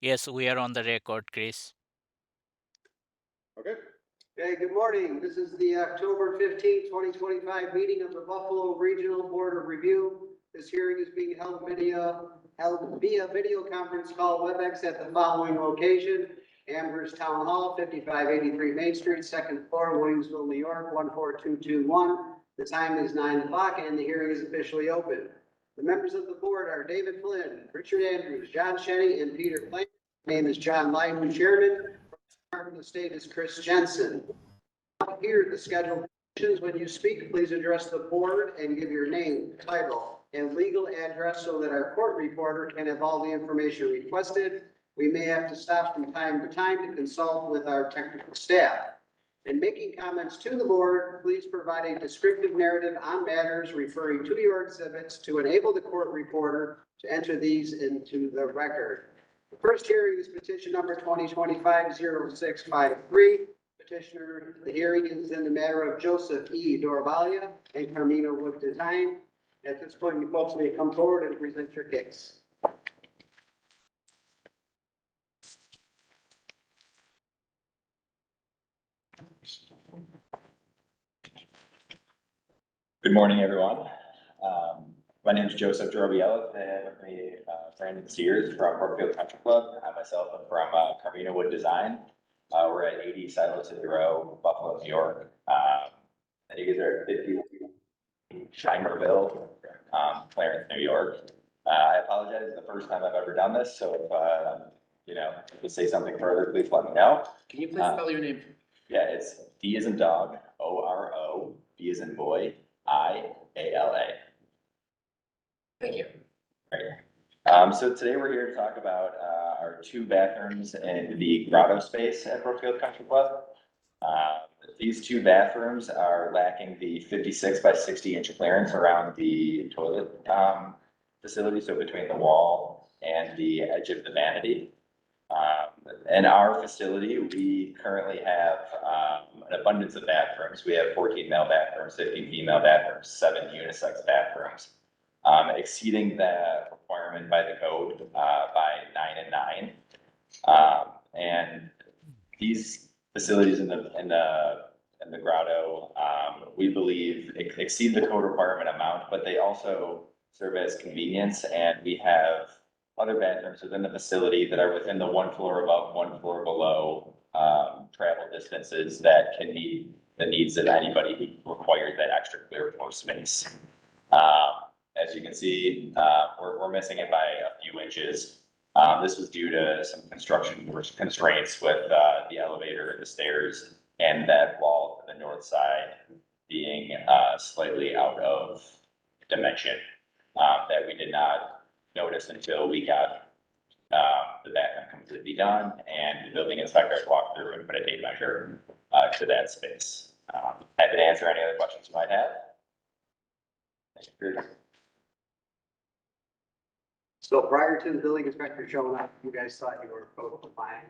Yes, we are on the record, Chris. Okay. Okay, good morning. This is the October 15th, 2025 meeting of the Buffalo Regional Board of Review. This hearing is being held via video conference call WebEx at the following location: Amherst Town Hall, 5583 Main Street, second floor, Williamsville, New York, 14221. The time is 9 o'clock and the hearing is officially open. The members of the board are David Flynn, Richard Andrews, John Shenny, and Peter Plant. My name is John Lyman, Chairman. From the state is Chris Jensen. Here, the scheduled questions. When you speak, please address the board and give your name, title, and legal address so that our court reporter can have all the information requested. We may have to stop from time to time to consult with our technical staff. In making comments to the board, please provide a descriptive narrative on matters referring to your exhibits to enable the court reporter to enter these into the record. The first hearing is petition number 2025-0653. Petitioner, the hearing is in the matter of Joseph E. Dorvalia and Carmina Wood Design. At this point, you folks may come forward and present your case. Good morning, everyone. My name is Joseph Dorvalia. I have with me Brandon Sears from Brookfield Country Club. I myself am from Carmina Wood Design. We're at 80 Silo City Row, Buffalo, New York. And you guys are at 50 Shimerville, Clarence, New York. I apologize, it's the first time I've ever done this, so if you to say something further, please let me know. Can you please spell your name? Yeah, it's D as in dog, O-R-O, B as in boy, I-A-L-A. Thank you. So today we're here to talk about our two bathrooms in the grotto space at Brookfield Country Club. These two bathrooms are lacking the 56 by 60 inch clearance around the toilet facility, so between the wall and the edge of the vanity. In our facility, we currently have an abundance of bathrooms. We have 14 male bathrooms, 15 female bathrooms, 7 unisex bathrooms, exceeding the requirement by the code by 9 and 9. And these facilities in the grotto, we believe exceed the code requirement amount, but they also serve as convenience, and we have other bathrooms within the facility that are within the 1 floor above, 1 floor below travel distances that can meet the needs of anybody who requires that extra clear floor space. As you can see, we're missing it by a few inches. This was due to some construction constraints with the elevator, the stairs, and that wall to the north side being slightly out of dimension that we did not notice until we got the bathroom completely done and the building inspectors walked through and put a tape measure to that space. Happy to answer any other questions you might have. Thank you. So prior to the building inspector showing up, you guys thought you were code compliant?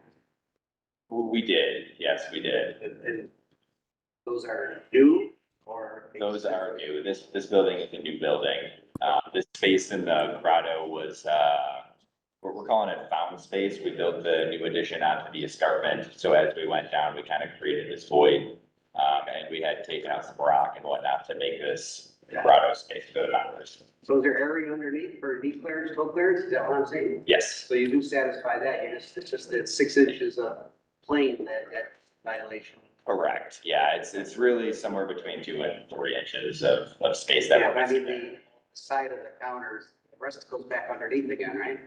We did, yes, we did. And those are new or? Those are new. This building is a new building. This space in the grotto was, we're calling it fountain space. We built the new addition onto the escarpment. So as we went down, we kind of created this void. And we had taken out some rock and whatnot to make this grotto space for the members. So is there area underneath for deep clearance, toe clearance? Is that what I'm saying? Yes, So you do satisfy that, it's just that 6 inches of plane that violation. correct. Yeah, it's really somewhere between 2 and 3 inches of space that. Yeah, but I mean, the side of the counters, the rest goes back underneath again, right?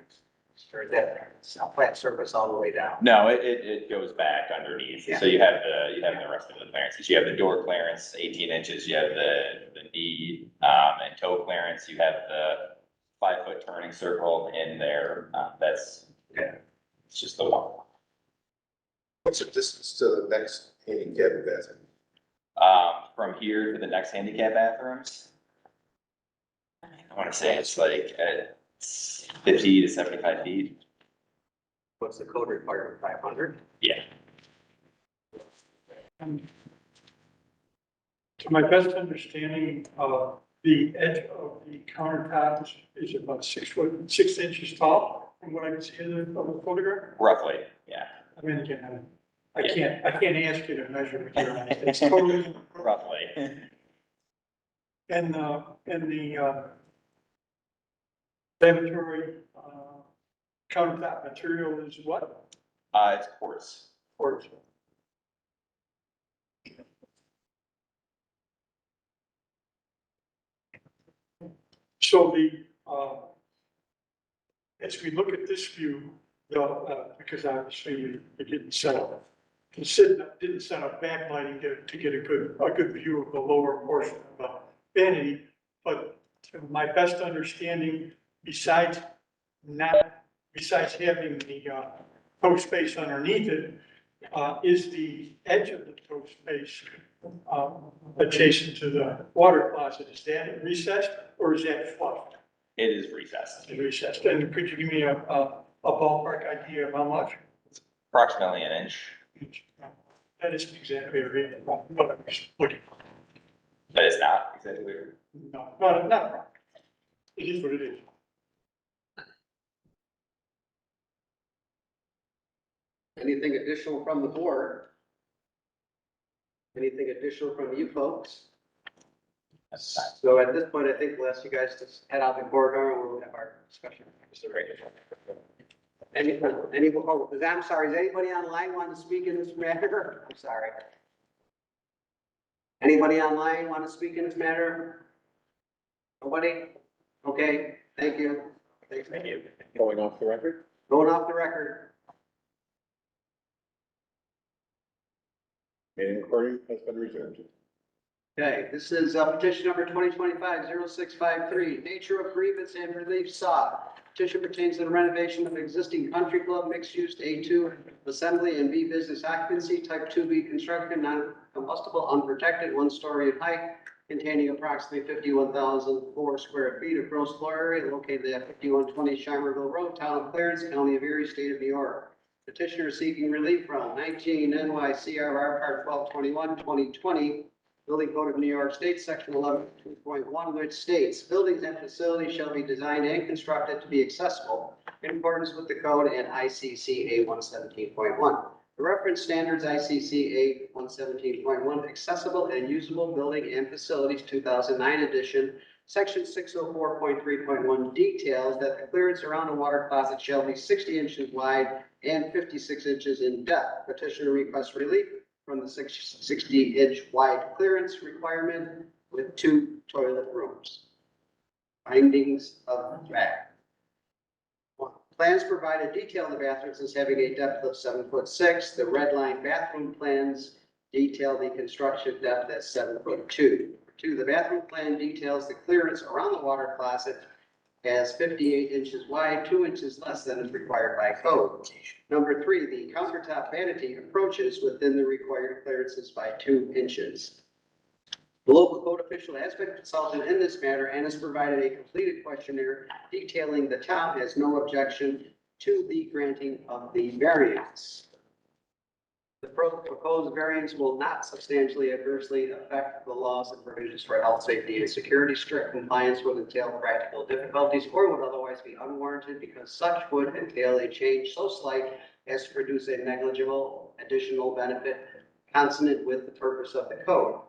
Or is that it's a flat surface all the way down? No, it goes back underneath. Yeah. So you have the rest of the clearances. You have the door clearance, 18 inches. You have the knee and toe clearance. You have the 5 foot turning circle in there. It's just the one. What's the distance to the next handicap bathroom? From here to the next handicap bathrooms, I want to say it's like 50 to 75 feet. What's the code requirement, 500? Yeah. To my best understanding, the edge of the countertop is about 6 inches tall. from what I can see of the photograph? roughly, yeah, I mean, again, I can't ask you to measure with your eyes. It's totally. roughly. And the laboratory, countertop material is what? It's quartz. Quartz. So as we look at this view, because obviously you didn't set up, didn't set up backlighting to get a good view of the lower portion of the vanity. But to my best understanding, besides having the toe space underneath it, is the edge of the toe space adjacent to the water closet. Is that recessed or is that fluffed? It is recessed, It's recessed. And could you give me a ballpark idea of how much? approximately an inch, That isn't exactly a reading, what I was looking for. but it's not exactly. No, not a problem. It is what it is. Anything additional from the board? Anything additional from you folks? That's fine. So at this point, I think we'll ask you guys to head out the corridor and we'll have our discussion. I'm sorry, does anybody online want to speak in this matter? I'm sorry. Anybody online want to speak in this matter? Nobody? Okay, thank you. Thank you. Going off the record? Going off the record. Meeting recording has been resumed. Okay, this is petition number 2025-0653, nature of grievance and relief sought. Petition pertains to the renovation of existing country club mixed-use A2 assembly and B business occupancy type 2B construction, non-combustible, unprotected, 1 story in height, containing approximately 51,004 square feet of gross floor area located at 5120 Shimerville Road, Town of Clarence, County of Erie, State of New York. Petitioner seeking relief from 19 NYCRR Part 1221, 2020, Building Code of New York State, Section 11.2.1, which states buildings and facilities shall be designed and constructed to be accessible in accordance with the code and ICCA 117.1. The reference standards ICCA 117.1, accessible and usable building and facilities 2009 edition, Section 604.3.1 details that the clearance around a water closet shall be 60 inches wide and 56 inches in depth. Petitioner requests relief from the 60-inch wide clearance requirement with 2 toilet rooms. Findings of fact. 1. Plans provide a detail of the bathrooms as having a depth of 7'6". The red line bathroom plans detail the construction depth at 7'2". 2. The bathroom plan details the clearance around the water closet as 58 inches wide, 2 inches less than is required by code. Number 3, the countertop vanity approaches within the required clearances by 2 inches. The local code official has been consulted in this matter and has provided a completed questionnaire detailing the town has no objection to the granting of the variance. The proposed variance will not substantially adversely affect the laws and provisions for health, safety, and security. Strict compliance would entail practical difficulties or would otherwise be unwarranted because such would entail a change so slight as to produce a negligible additional benefit consonant with the purpose of the code.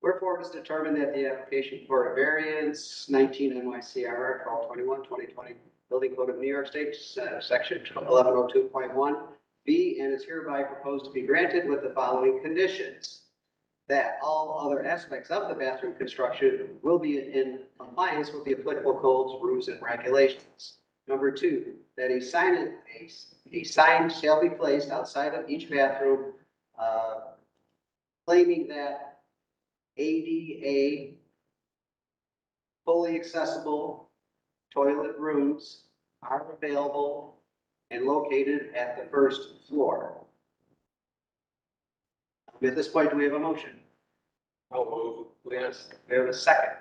Wherefore, it is determined that the application for a variance 19 NYCRR 1221/2020 Building Code of New York State, Section 1102.1 B, and is hereby proposed to be granted with the following conditions. That all other aspects of the bathroom construction will be in compliance with the applicable codes, rules, and regulations. Number 2, that a sign shall be placed outside of each bathroom claiming that ADA fully accessible toilet rooms are available and located at the first floor. At this point, do we have a motion? I'll move. We have a second.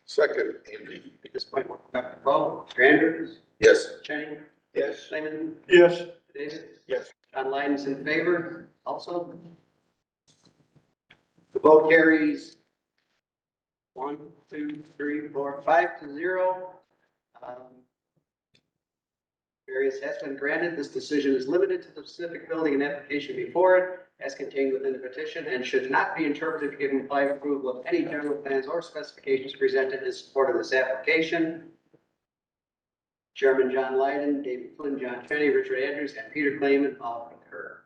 Second, Andy. At this point, we'll have to vote. Mr. Andrews? Yes. Chang? Yes. Simon? Yes. Davis? Yes. John Lyden's in favor also. The vote carries 1, 2, 3, 4, 5 to 0. Variance has been granted. This decision is limited to the specific building and application before it as contained within the petition and should not be interpreted to give implied approval of any general plans or specifications presented in support of this application. Chairman John Lydon, David Flynn, John Cheney, Richard Andrews, and Peter Clayman all concur.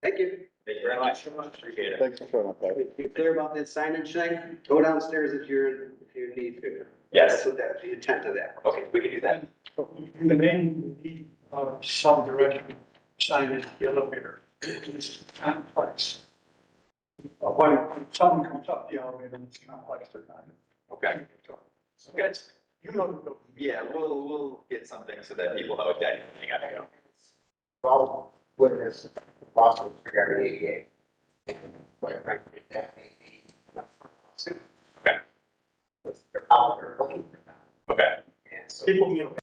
Thank you. Thank you very much. Appreciate it. Thanks for showing up, Patty. You clear about that signage thing? Go downstairs if you need to. Yes. That's what that, the intent of that. Okay, we can do that. In the main, we need some direction, signage, the elevator. It's complex. When someone comes up the elevator, it's complex. Okay. Good. You know the building. Yeah, we'll get something so that people know exactly what they gotta go. Problem with this lawsuit regarding ADA. Quite frankly, that may be. Okay. What's their power looking for that. Okay. And so People, you know,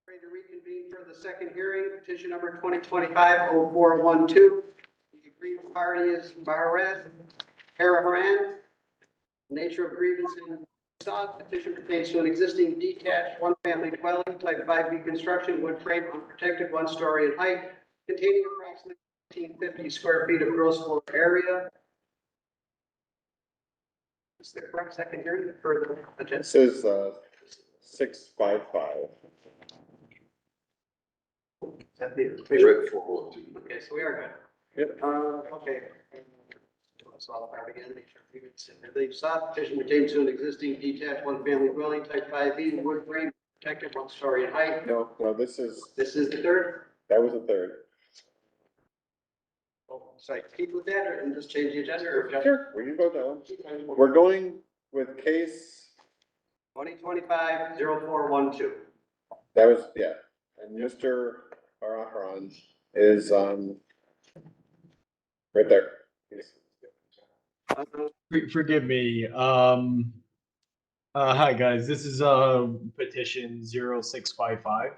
ready to reconvene for the second hearing, petition number 2025-0412. The aggrieved party is Bharat Hariharan. Nature of grievance in sought petition pertains to an existing detached one-family dwelling, type 5B construction, wood frame, unprotected, 1 story in height, containing approximately 1,850 square feet of gross floor area. Is the correct second hearing for the agenda? This is 655. Is that the official? Okay, so we are good. Yep. Okay. Let's all start again. Nature of grievance in relief sought petition pertains to an existing detached one-family dwelling, type 5B, wood frame, protected, 1 story in height. No, this is, This is the third. that was the third. So I keep with that and just change the agenda or just Sure, we can go down. We're going with case, 2025-0412. that was, yeah, and Mr. Hariharan is, right there. Forgive me. Hi guys, this is petition 0655.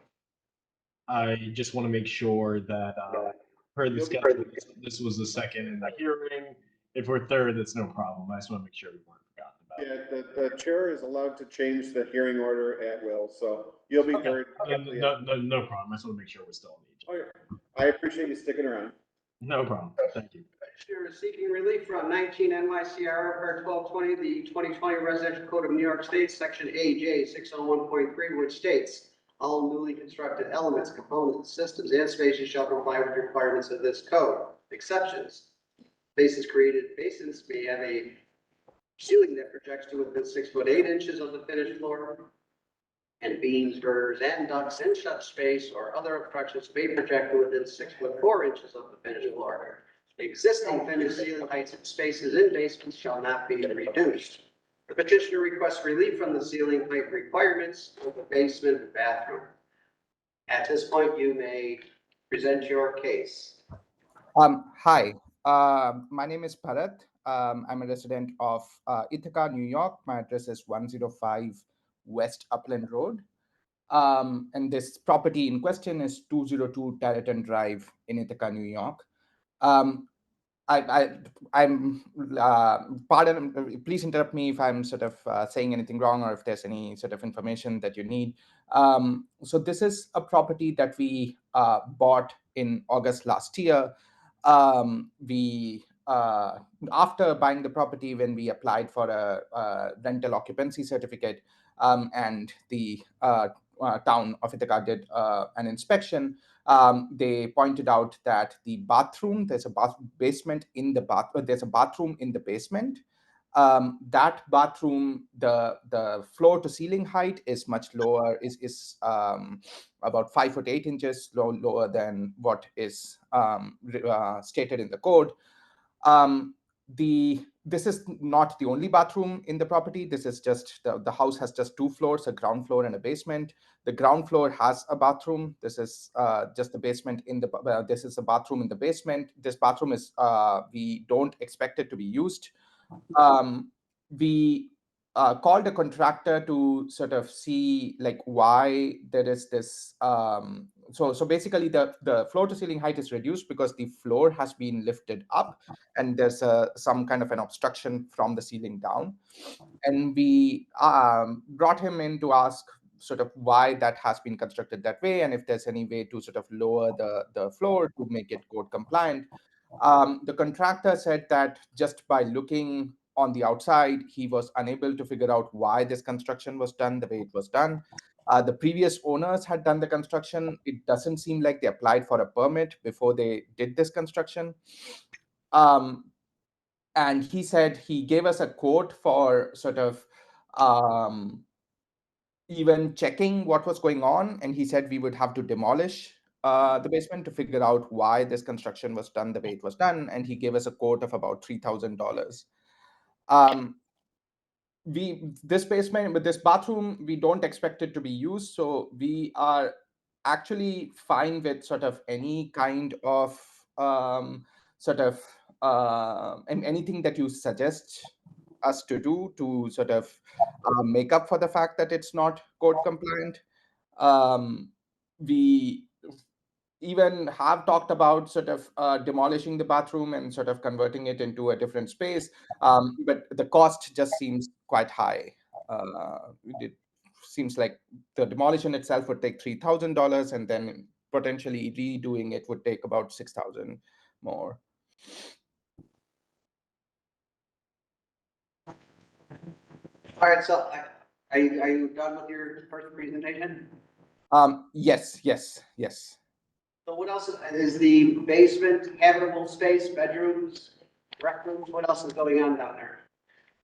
I just want to make sure that per the schedule, this was the second in the hearing. If we're third, that's no problem. I just want to make sure we weren't forgotten about. Yeah, the chair is allowed to change the hearing order at will, so you'll be Okay. heard. No problem. I just want to make sure we're still on the agenda. Oh, yeah. I appreciate you sticking around. No problem. Thank you. Petitioner is seeking relief from 19 NYCR Part 1220, the 2020 Residential Code of New York State, Section AJ 601.3, which states all newly constructed elements, components, systems, and spaces shall comply with the requirements of this code. Exceptions. Spaces created, basins may have a ceiling that projects to within 6'8" of the finished floor. And beams, girders, and ducts in such space or other obstructions may project to within 6'4" of the finished floor. Existing finished ceiling heights and spaces in basements shall not be reduced. The petitioner requests relief from the ceiling height requirements of the basement and bathroom. At this point, you may present your case. Hi, my name is Bharat. I'm a resident of Ithaca, New York. My address is 105 West Upland Road. And this property in question is 202 Tarleton Drive in Ithaca, New York. I'm pardon, please interrupt me if I'm sort of saying anything wrong or if there's any sort of information that you need. So this is a property that we bought in August last year. After buying the property, when we applied for a rental occupancy certificate, and the town of Ithaca did an inspection, they pointed out that the bathroom, there's a basement in the there's a bathroom in the basement. That bathroom, the floor to ceiling height is much lower, is about 5'8" lower than what is stated in the code. This is not the only bathroom in the property. This is just the house has just 2 floors, a ground floor and a basement. The ground floor has a bathroom. This is just the basement in the this is a bathroom in the basement. This bathroom is we don't expect it to be used. We called a contractor to sort of see like why there is this. So basically the floor to ceiling height is reduced because the floor has been lifted up and there's some kind of an obstruction from the ceiling down. And we brought him in to ask sort of why that has been constructed that way and if there's any way to sort of lower the floor to make it code compliant. The contractor said that just by looking on the outside, he was unable to figure out why this construction was done the way it was done. The previous owners had done the construction. It doesn't seem like they applied for a permit before they did this construction. And he said he gave us a quote for sort of even checking what was going on. And he said we would have to demolish the basement to figure out why this construction was done the way it was done. And he gave us a quote of about $3,000. This basement with this bathroom, we don't expect it to be used. So we are actually fine with sort of any kind of sort of and anything that you suggest us to do to sort of make up for the fact that it's not code compliant. We even have talked about sort of demolishing the bathroom and sort of converting it into a different space, but the cost just seems quite high. It seems like the demolition itself would take $3,000, and then potentially redoing it would take about $6,000 more. All right, so are you done with your first presentation? Yes. So what else is the basement habitable space, bedrooms, rec rooms? What else is going on down there?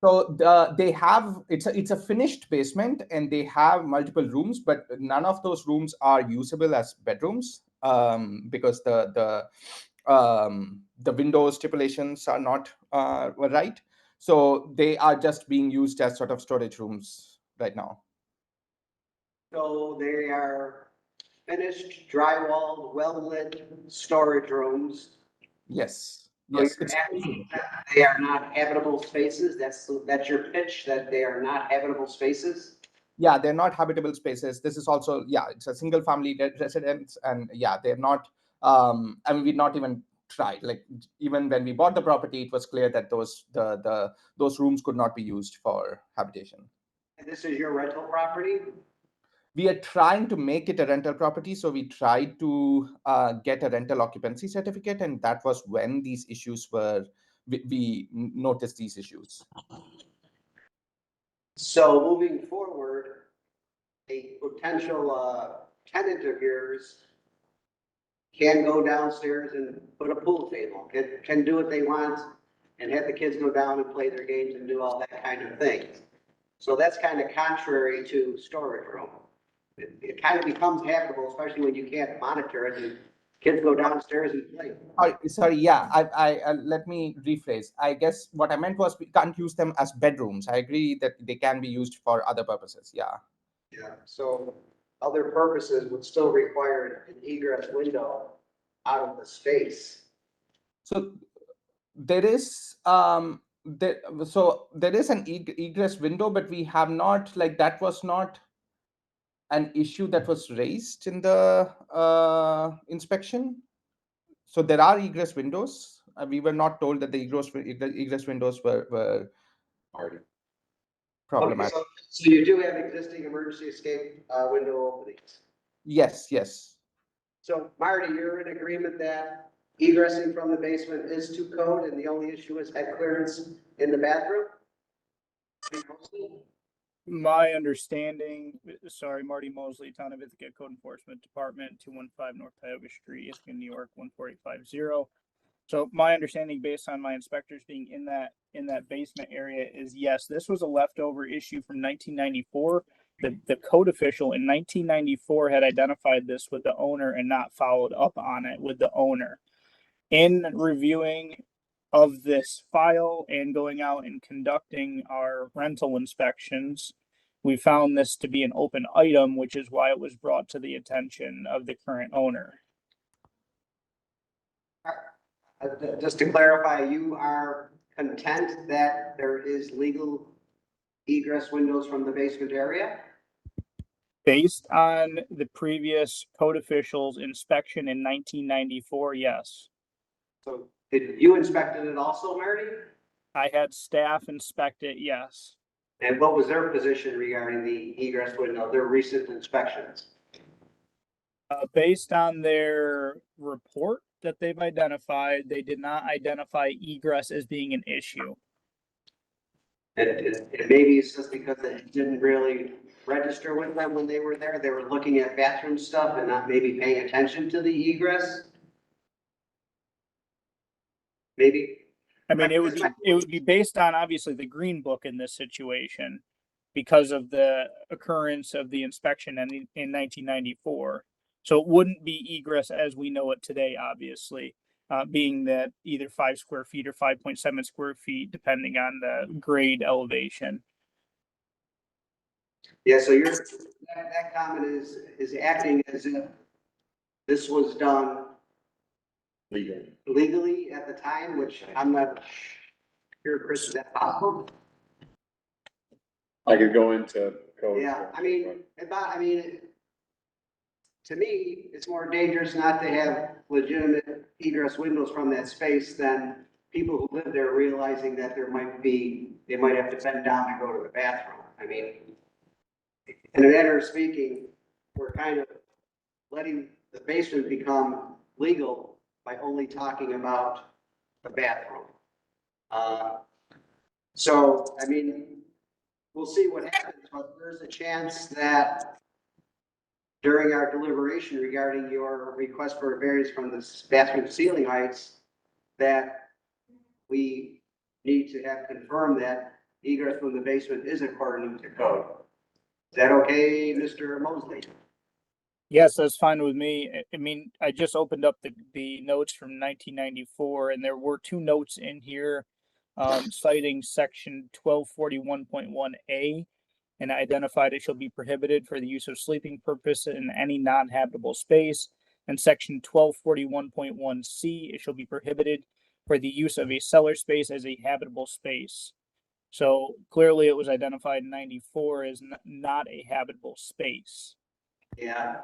So they have it's a finished basement and they have multiple rooms, but none of those rooms are usable as bedrooms because the window stipulations are not right. So they are just being used as sort of storage rooms right now. So they are finished, drywalled, well-lit storage rooms. Yes. So Yes. you're asking that they are not habitable spaces. That's your pitch, that they are not habitable spaces. Yeah, they're not habitable spaces. This is also, it's a single family residence, and they're not. I mean, we've not even tried. Like even when we bought the property, it was clear that those rooms could not be used for habitation. And this is your rental property? We are trying to make it a rental property, so we tried to get a rental occupancy certificate, and that was when these issues were. We noticed these issues. So moving forward, a potential tenant of yours can go downstairs and put a pool table, can do what they want and have the kids go down and play their games and do all that kind of thing. So that's kind of contrary to storage room. It kind of becomes habitable, especially when you can't monitor it and kids go downstairs and play. Sorry, yeah, I let me rephrase. I guess what I meant was we can't use them as bedrooms. I agree that they can be used for other purposes. Yeah. Yeah, so other purposes would still require an egress window out of the space. So there is there is an egress window, but we have not, like, that was not an issue that was raised in the inspection. So there are egress windows. We were not told that the egress windows were problematic. Okay, so you do have existing emergency escape window openings. Yes. So Marty, you're in agreement that egressing from the basement is to code and the only issue is head clearance in the bathroom? My understanding, sorry, Marty Mosley, Town of Ithaca Code Enforcement Department, 215 North Tioga Street, Ithaca, New York, 14850. So my understanding, based on my inspectors being in that basement area, is yes, this was a leftover issue from 1994. The code official in 1994 had identified this with the owner and not followed up on it with the owner. In reviewing of this file and going out and conducting our rental inspections, we found this to be an open item, which is why it was brought to the attention of the current owner. Just to clarify, you are content that there is legal egress windows from the basement area? Based on the previous code official's inspection in 1994, yes. So did you inspected it also, Marty? I had staff inspect it, yes. And what was their position regarding the egress window, their recent inspections? Based on their report that they've identified, they did not identify egress as being an issue. And maybe it's just because it didn't really register with them when they were there. They were looking at bathroom stuff and not maybe paying attention to the egress. Maybe. I mean, it would be based on obviously the green book in this situation because of the occurrence of the inspection in 1994. So it wouldn't be egress as we know it today, obviously, being that either 5 square feet or 5.7 square feet, depending on the grade elevation. Yeah, so that comment is acting as if this was done legally at the time, which I'm not sure, Chris, is that possible? I could go into code. Yeah, I mean, to me, it's more dangerous not to have legitimate egress windows from that space than people who live there realizing that they might have to bend down and go to the bathroom. I mean, in a manner of speaking, we're kind of letting the basement become legal by only talking about the bathroom. So, I mean, we'll see what happens, but there's a chance that during our deliberation regarding your request for a variance from the bathroom ceiling heights, that we need to have confirmed that egress from the basement is according to code. Is that okay, Mr. Mosley? Yes, that's fine with me. I mean, I just opened up the notes from 1994, and there were 2 notes in here citing section 1241.1A, and identified it shall be prohibited for the use of sleeping purpose in any non-habitable space. And section 1241.1C, it shall be prohibited for the use of a cellar space as a habitable space. So clearly it was identified in 94 as not a habitable space. Yeah.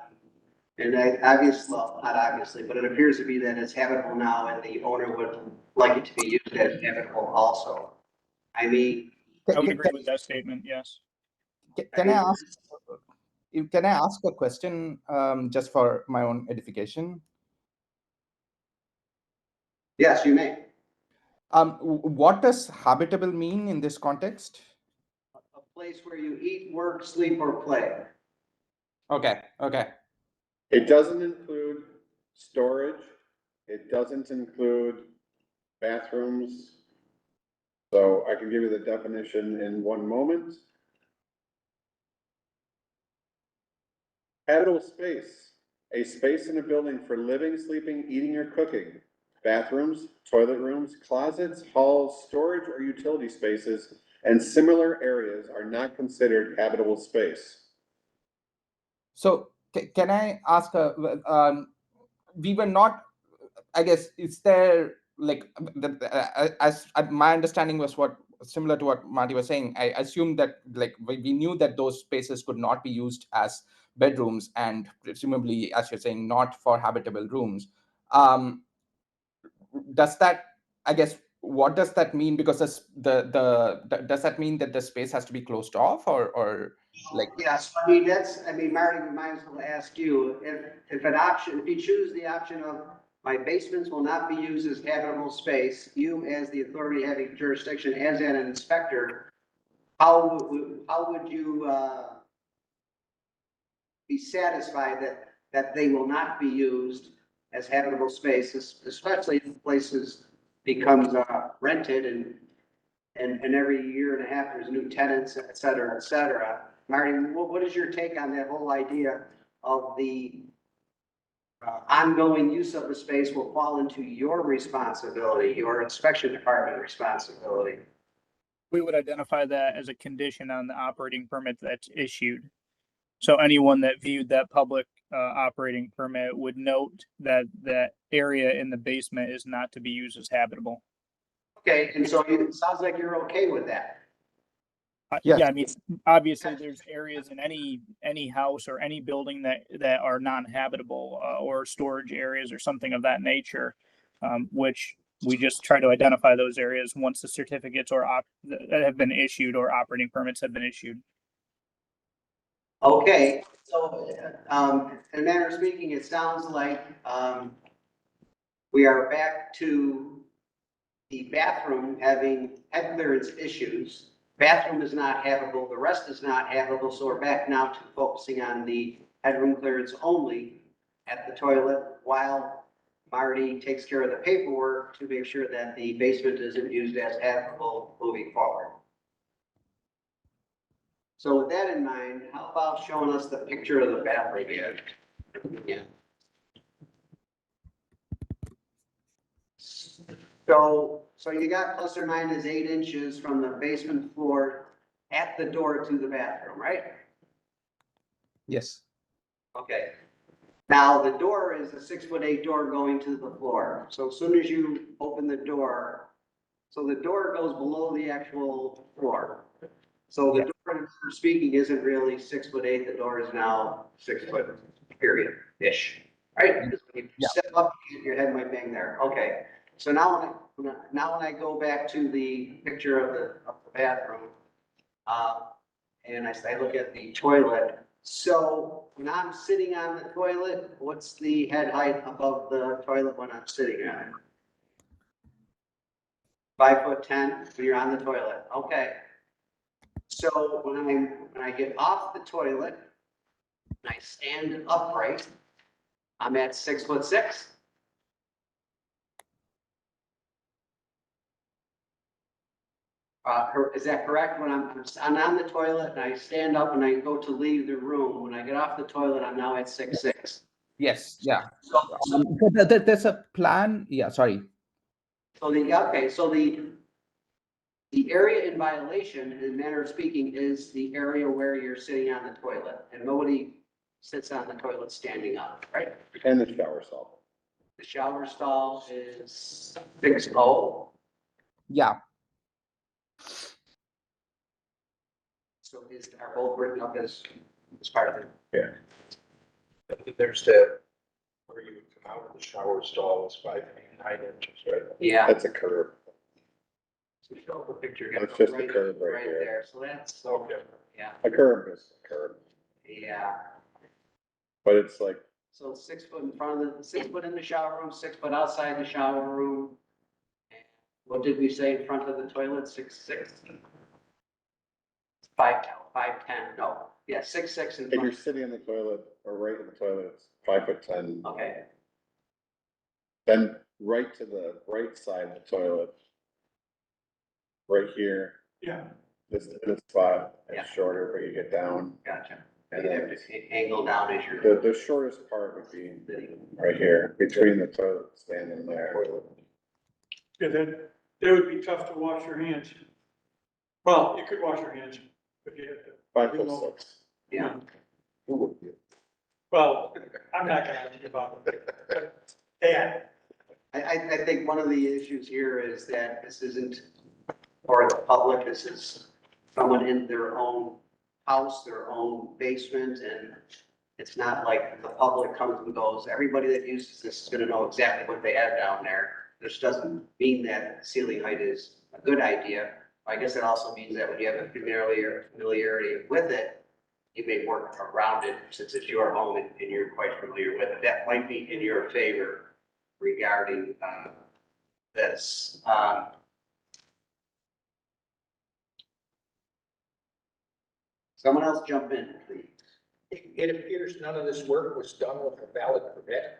And not obviously, but it appears to be that it's habitable now and the owner would like it to be used as habitable also. I mean, I would agree with that statement, yes. Can I ask a question just for my own edification? yes, you may. What does habitable mean in this context? A place where you eat, work, sleep, or play. Okay. It doesn't include storage. It doesn't include bathrooms. So I can give you the definition in one moment. Habitable space, a space in a building for living, sleeping, eating, or cooking. Bathrooms, toilet rooms, closets, halls, storage, or utility spaces, and similar areas are not considered habitable space. So can I ask we were not, I guess, is there like as my understanding was similar to what Marty was saying. I assumed that like we knew that those spaces could not be used as bedrooms and presumably, as you're saying, not for habitable rooms. Does that, I guess, what does that mean? Because does that mean that the space has to be closed off or like? Yes, Marty, we might as well ask you, if you choose the option of my basements will not be used as habitable space, you as the authority having jurisdiction as an inspector, how would you, be satisfied that they will not be used as habitable spaces, especially if places becomes, rented and every year and a half, there's new tenants, et cetera, et cetera. Marty, what is your take on that whole idea of the ongoing use of the space will fall into your responsibility, your inspection department responsibility? We would identify that as a condition on the operating permit that's issued. So anyone that viewed that public operating permit would note that that area in the basement is not to be used as habitable. Okay, and so it sounds like you're okay with that. Yes. Yeah, I mean, obviously, there's areas in any house or any building that are non-habitable or storage areas or something of that nature, which we just try to identify those areas once the certificates that have been issued or operating permits have been issued. Okay, so, in a manner of speaking, it sounds like, we are back to the bathroom having head clearance issues. Bathroom is not habitable, the rest is not habitable, so we're back now to focusing on the headroom clearance only at the toilet while Marty takes care of the paperwork to make sure that the basement isn't used as habitable moving forward. So with that in mind, how about showing us the picture of the bathroom again? Yeah. So you got plus or minus 8 inches from the basement floor at the door to the bathroom, right? Yes. Okay. Now, the door is a 6'8" door going to the floor. So as soon as you open the door, so the door goes below the actual floor. So the door, for speaking, isn't really 6'8", the door is now 6 foot, period-ish, right? When you Yeah. step up, your head might bang there, okay. So now when I go back to the picture of the bathroom, and I look at the toilet, so when I'm sitting on the toilet, what's the head height above the toilet when I'm sitting on it? 5'10", when you're on the toilet, okay. So when I get off the toilet and I stand upright, I'm at 6'6". Is that correct? When I'm on the toilet and I stand up and I go to leave the room, when I get off the toilet, I'm now at 6'6". Yes. Yeah. So There's a plan. Yeah. Sorry. The area in violation, in a manner of speaking, is the area where you're sitting on the toilet, and nobody sits on the toilet standing up, right? And the shower stall. The shower stall is 6'0". Yeah. So are both written up as part of it? There's the, where you would come out of the shower stall is 5 feet 9 inches, right? Yeah. That's a curve. So show the picture. It's just a curve right here. there, so that's, Okay. yeah, A curve is a curve, yeah. but it's like, So 6 foot in front of 6 foot in the shower room, 6 foot outside the shower room. What did we say in front of the toilet? 6'6". 5'10", no, yeah, 6'6" in if you're front. sitting in the toilet or right in the toilet, it's 5'10". Okay, Then right to the right side of the toilet. Right here, Yeah, this spot Yeah. is shorter, but you get down. gotcha. And You then have to angle down as you're. the shortest part would be right here, between the toilet stand and there. yeah, that would be tough to wash your hands. Well, you could wash your hands, but you have to. 5'6". Yeah, Well, I'm not gonna ask you about it. And I think one of the issues here is that this isn't for the public, this is someone in their own house, their own basement, and it's not like the public comes and goes. Everybody that uses this is gonna know exactly what they have down there. This doesn't mean that ceiling height is a good idea. I guess it also means that when you have a familiarity with it, you may work around it since it's your home and you're quite familiar with it. That might be in your favor regarding, this. Someone else jump in, please. It appears none of this work was done with a valid permit.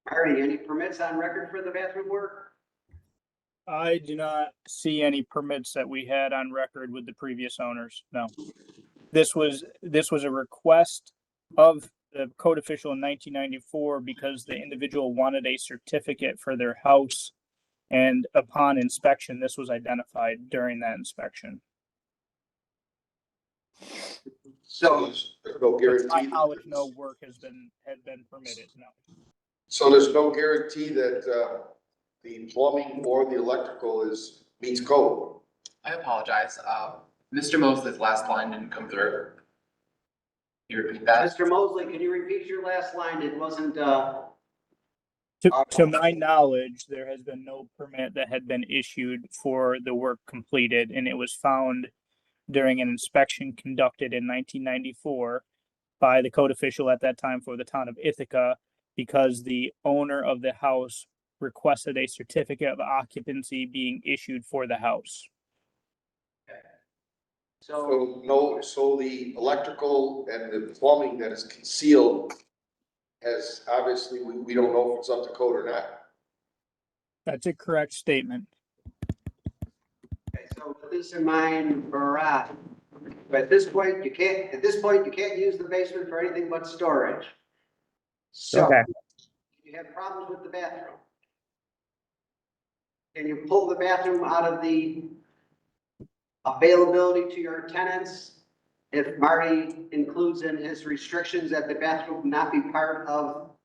Marty, any permits on record for the bathroom work? I do not see any permits that we had on record with the previous owners, no. This was a request of the code official in 1994 because the individual wanted a certificate for their house. And upon inspection, this was identified during that inspection. So, There's no To my guarantee. knowledge, no work had been permitted, no. So there's no guarantee that, the plumbing or the electrical meets code. I apologize. Mr. Mosley's last line didn't come through. Can you repeat that? Mr. Mosley, can you repeat your last line? It wasn't, To my knowledge, there has been no permit that had been issued for the work completed, and it was found during an inspection conducted in 1994 by the code official at that time for the town of Ithaca, because the owner of the house requested a certificate of occupancy being issued for the house. so, So the electrical and the plumbing that is concealed has, obviously, we don't know if it's up to code or not. That's a correct statement. okay, so with this in mind, Barat, but at this point, you can't use the basement for anything but storage. So, Okay. you have problems with the bathroom. Can you pull the bathroom out of the availability to your tenants if Marty includes in his restrictions that the bathroom not be part of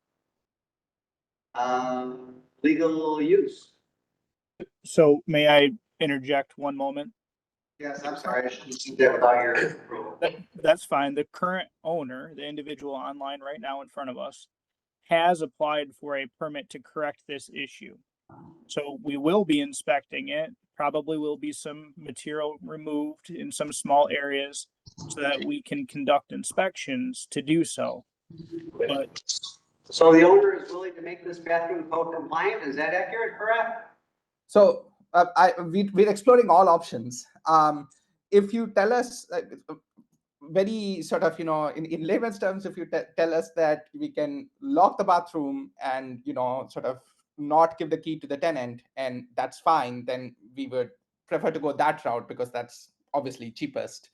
legal use? So may I interject one moment? Yes, I'm sorry, I shouldn't do that without your approval. That's fine. The current owner, the individual online right now in front of us, has applied for a permit to correct this issue. So we will be inspecting it. Probably will be some material removed in some small areas so that we can conduct inspections to do so. But So the owner is willing to make this bathroom code compliant, is that accurate, correct? So we're exploring all options. If you tell us very sort of, in layman's terms, if you tell us that we can lock the bathroom and, sort of not give the key to the tenant, and that's fine, then we would prefer to go that route because that's obviously cheapest.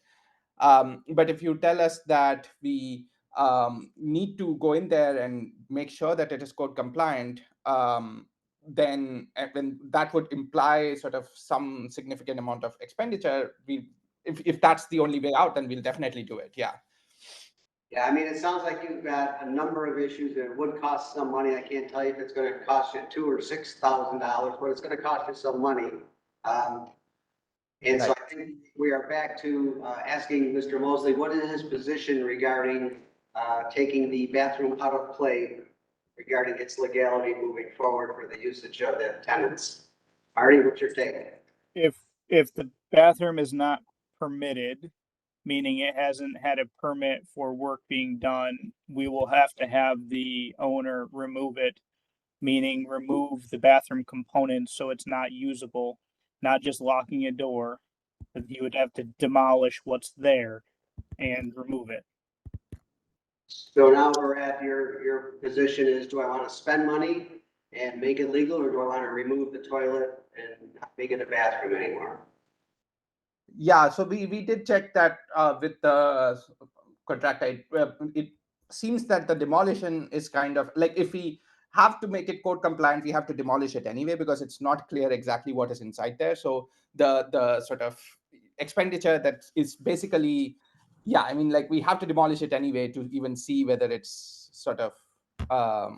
But if you tell us that we need to go in there and make sure that it is code compliant, then that would imply sort of some significant amount of expenditure. If that's the only way out, then we'll definitely do it. Yeah. Yeah, I mean, it sounds like you've got a number of issues that would cost some money. I can't tell you if it's gonna cost you $2,000 or $6,000, but it's gonna cost you some money. And so I think we are back to asking Mr. Mosley, what is his position regarding taking the bathroom out of play regarding its legality moving forward for the usage of the tenants? Marty, what's your take? if the bathroom is not permitted, meaning it hasn't had a permit for work being done, we will have to have the owner remove it, meaning remove the bathroom components so it's not usable, not just locking a door, but you would have to demolish what's there and remove it. So now we're at your position is, do I want to spend money and make it legal, or do I want to remove the toilet and not make it a bathroom anymore? Yeah, so we did check that with the contractor. It seems that the demolition is kind of like, if we have to make it code compliant, we have to demolish it anyway because it's not clear exactly what is inside there. So the sort of expenditure that is basically, yeah, I mean, like we have to demolish it anyway to even see whether it's sort of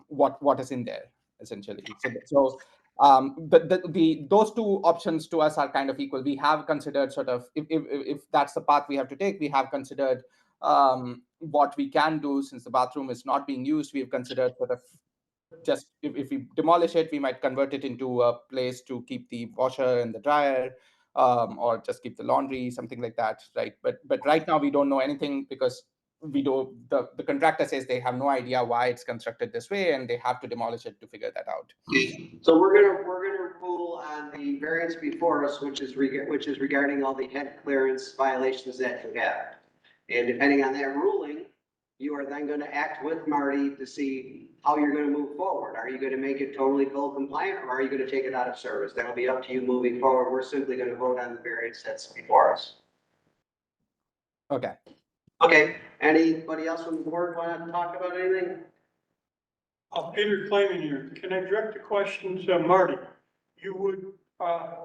what is in there essentially. So those two options to us are kind of equal. We have considered sort of, if that's the path we have to take, we have considered what we can do since the bathroom is not being used. We have considered sort of just if we demolish it, we might convert it into a place to keep the washer and the dryer, or just keep the laundry, something like that, right? But right now we don't know anything because we don't, the contractor says they have no idea why it's constructed this way and they have to demolish it to figure that out. So we're gonna rule on the variance before us, which is regarding all the head clearance violations that you have. And depending on that ruling, you are then gonna act with Marty to see how you're gonna move forward. Are you gonna make it totally code compliant, or are you gonna take it out of service? That'll be up to you moving forward. We're simply gonna vote on the variance that's before us. Okay. Okay, anybody else from the board want to talk about anything? Peter Clayman here. Can I direct the question to Marty? You would,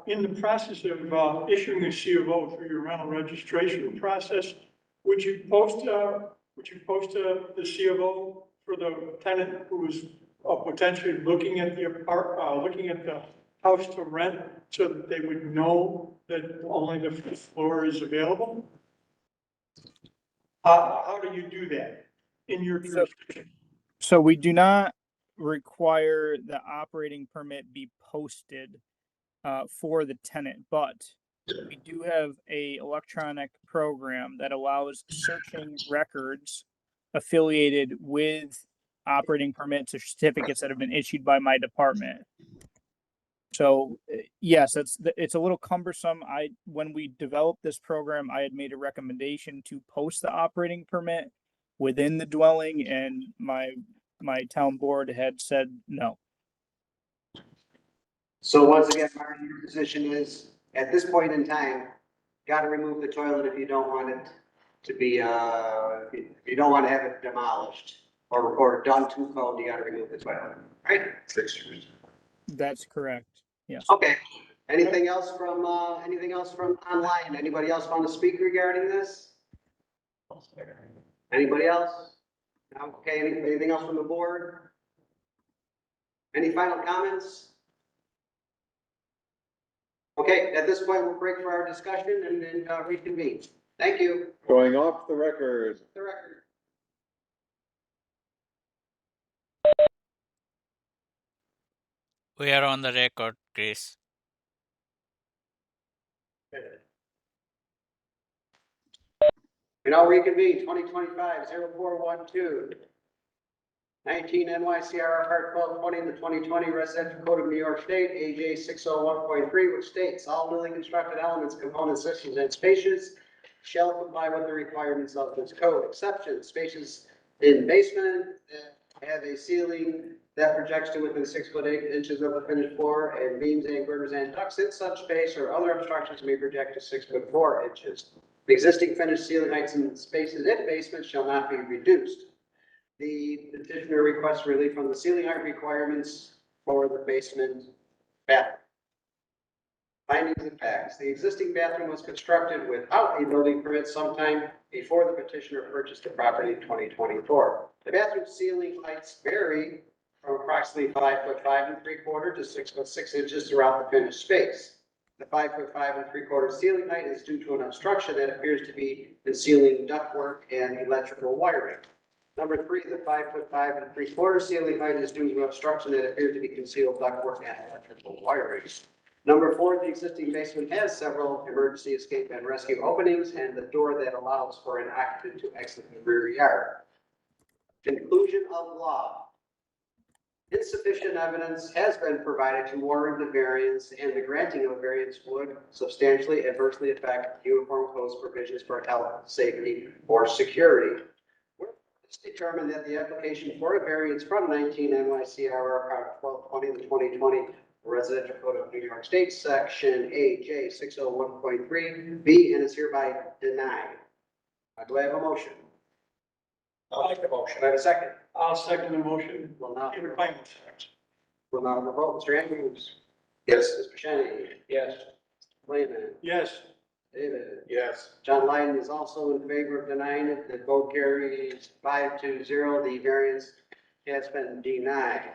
in the process of issuing a C of O through your rental registration process, would you post the C of O for the tenant who is potentially looking at the house to rent, so that they would know that only the fifth floor is available? How do you do that in your jurisdiction? So we do not require the operating permit be posted for the tenant, but we do have a electronic program that allows searching records affiliated with operating permits or certificates that have been issued by my department. So yes, it's a little cumbersome. When we developed this program, I had made a recommendation to post the operating permit within the dwelling, and my town board had said no. So once again, Marty, your position is, at this point in time, gotta remove the toilet if you don't want it to be, if you don't want to have it demolished or done to code, you gotta remove the toilet, right? Fixtures. That's correct. Yes. Okay, anything else from online? Anybody else want to speak regarding this? Anybody else? Okay, anything else from the board? Any final comments? Okay, at this point, we'll break for our discussion and then reconvene. Thank you. Going off the record. The record. We are on the record, Chris. We now reconvene 2025-0412. 19 NYCR Part 1220, the 2020 Residential Code of New York State, AJ 601.3, which states all newly constructed elements, components, systems, and spaces shall comply with the requirements of this code. Exceptions, spaces in basement that have a ceiling that projects to within 6 foot 8 inches of the finished floor, and beams, anchors, and ducts in such space or other obstructions may project to 6 foot 4 inches. The existing finished ceiling heights in spaces in basements shall not be reduced. The petitioner requests relief from the ceiling height requirements for the basement bathroom. Findings and facts. The existing bathroom was constructed without a building permit sometime before the petitioner purchased the property in 2024. The bathroom ceiling heights vary from approximately 5'5" 3/4" to 6 foot 6 inches throughout the finished space. The 5'5" 3/4" ceiling height is due to an obstruction that appears to be concealing ductwork and electrical wiring. Number 3, the 5'5" 3/4" ceiling height is due to obstruction that appears to be concealed ductwork and electrical wiring. Number 4, the existing basement has several emergency escape and rescue openings and the door that allows for an occupant to exit the rear yard. Conclusion of law. Insufficient evidence has been provided to warrant the variance, and the granting of a variance would substantially adversely affect uniform codes provisions for health, safety, or security. It's determined that the application for a variance from 19 NYCR Part 1220, the 2020 Residential Code of New York State, Section AJ 601.3 B, and is hereby denied. Do I have a motion? I'll make the motion. Do I have a second? I'll second the motion. Will now, Peter Clayman. will now the vote. Mr. Andrews? Yes. Mr. Shenny? Yes. Clayman? Yes. David? Yes. John Lyden is also in favor of denying it. The vote carries 5-0. The variance has been denied.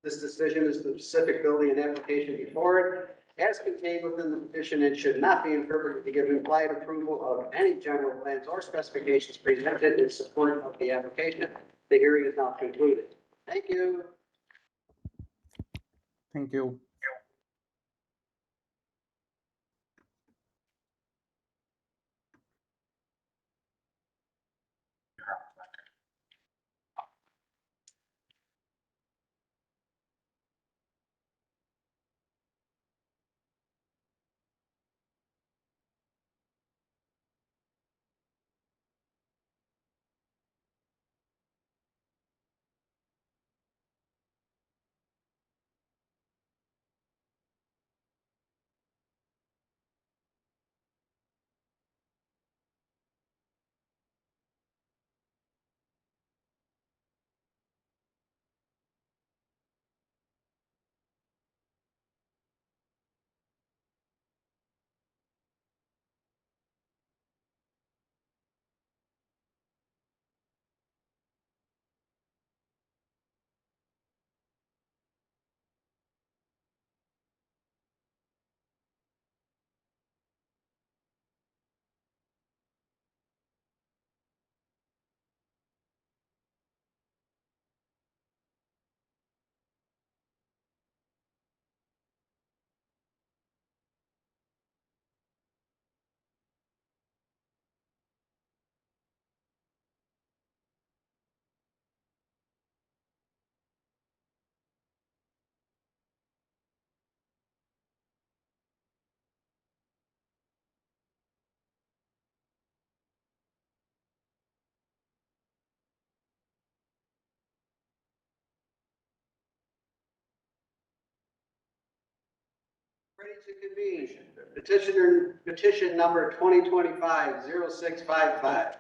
This decision is the specific building and application before it, as contained within the petition, and should not be interpreted to give implied approval of any general plans or specifications presented in support of the application. The hearing is now concluded. Thank you. Thank you. to convene. Petition number 2025-0655.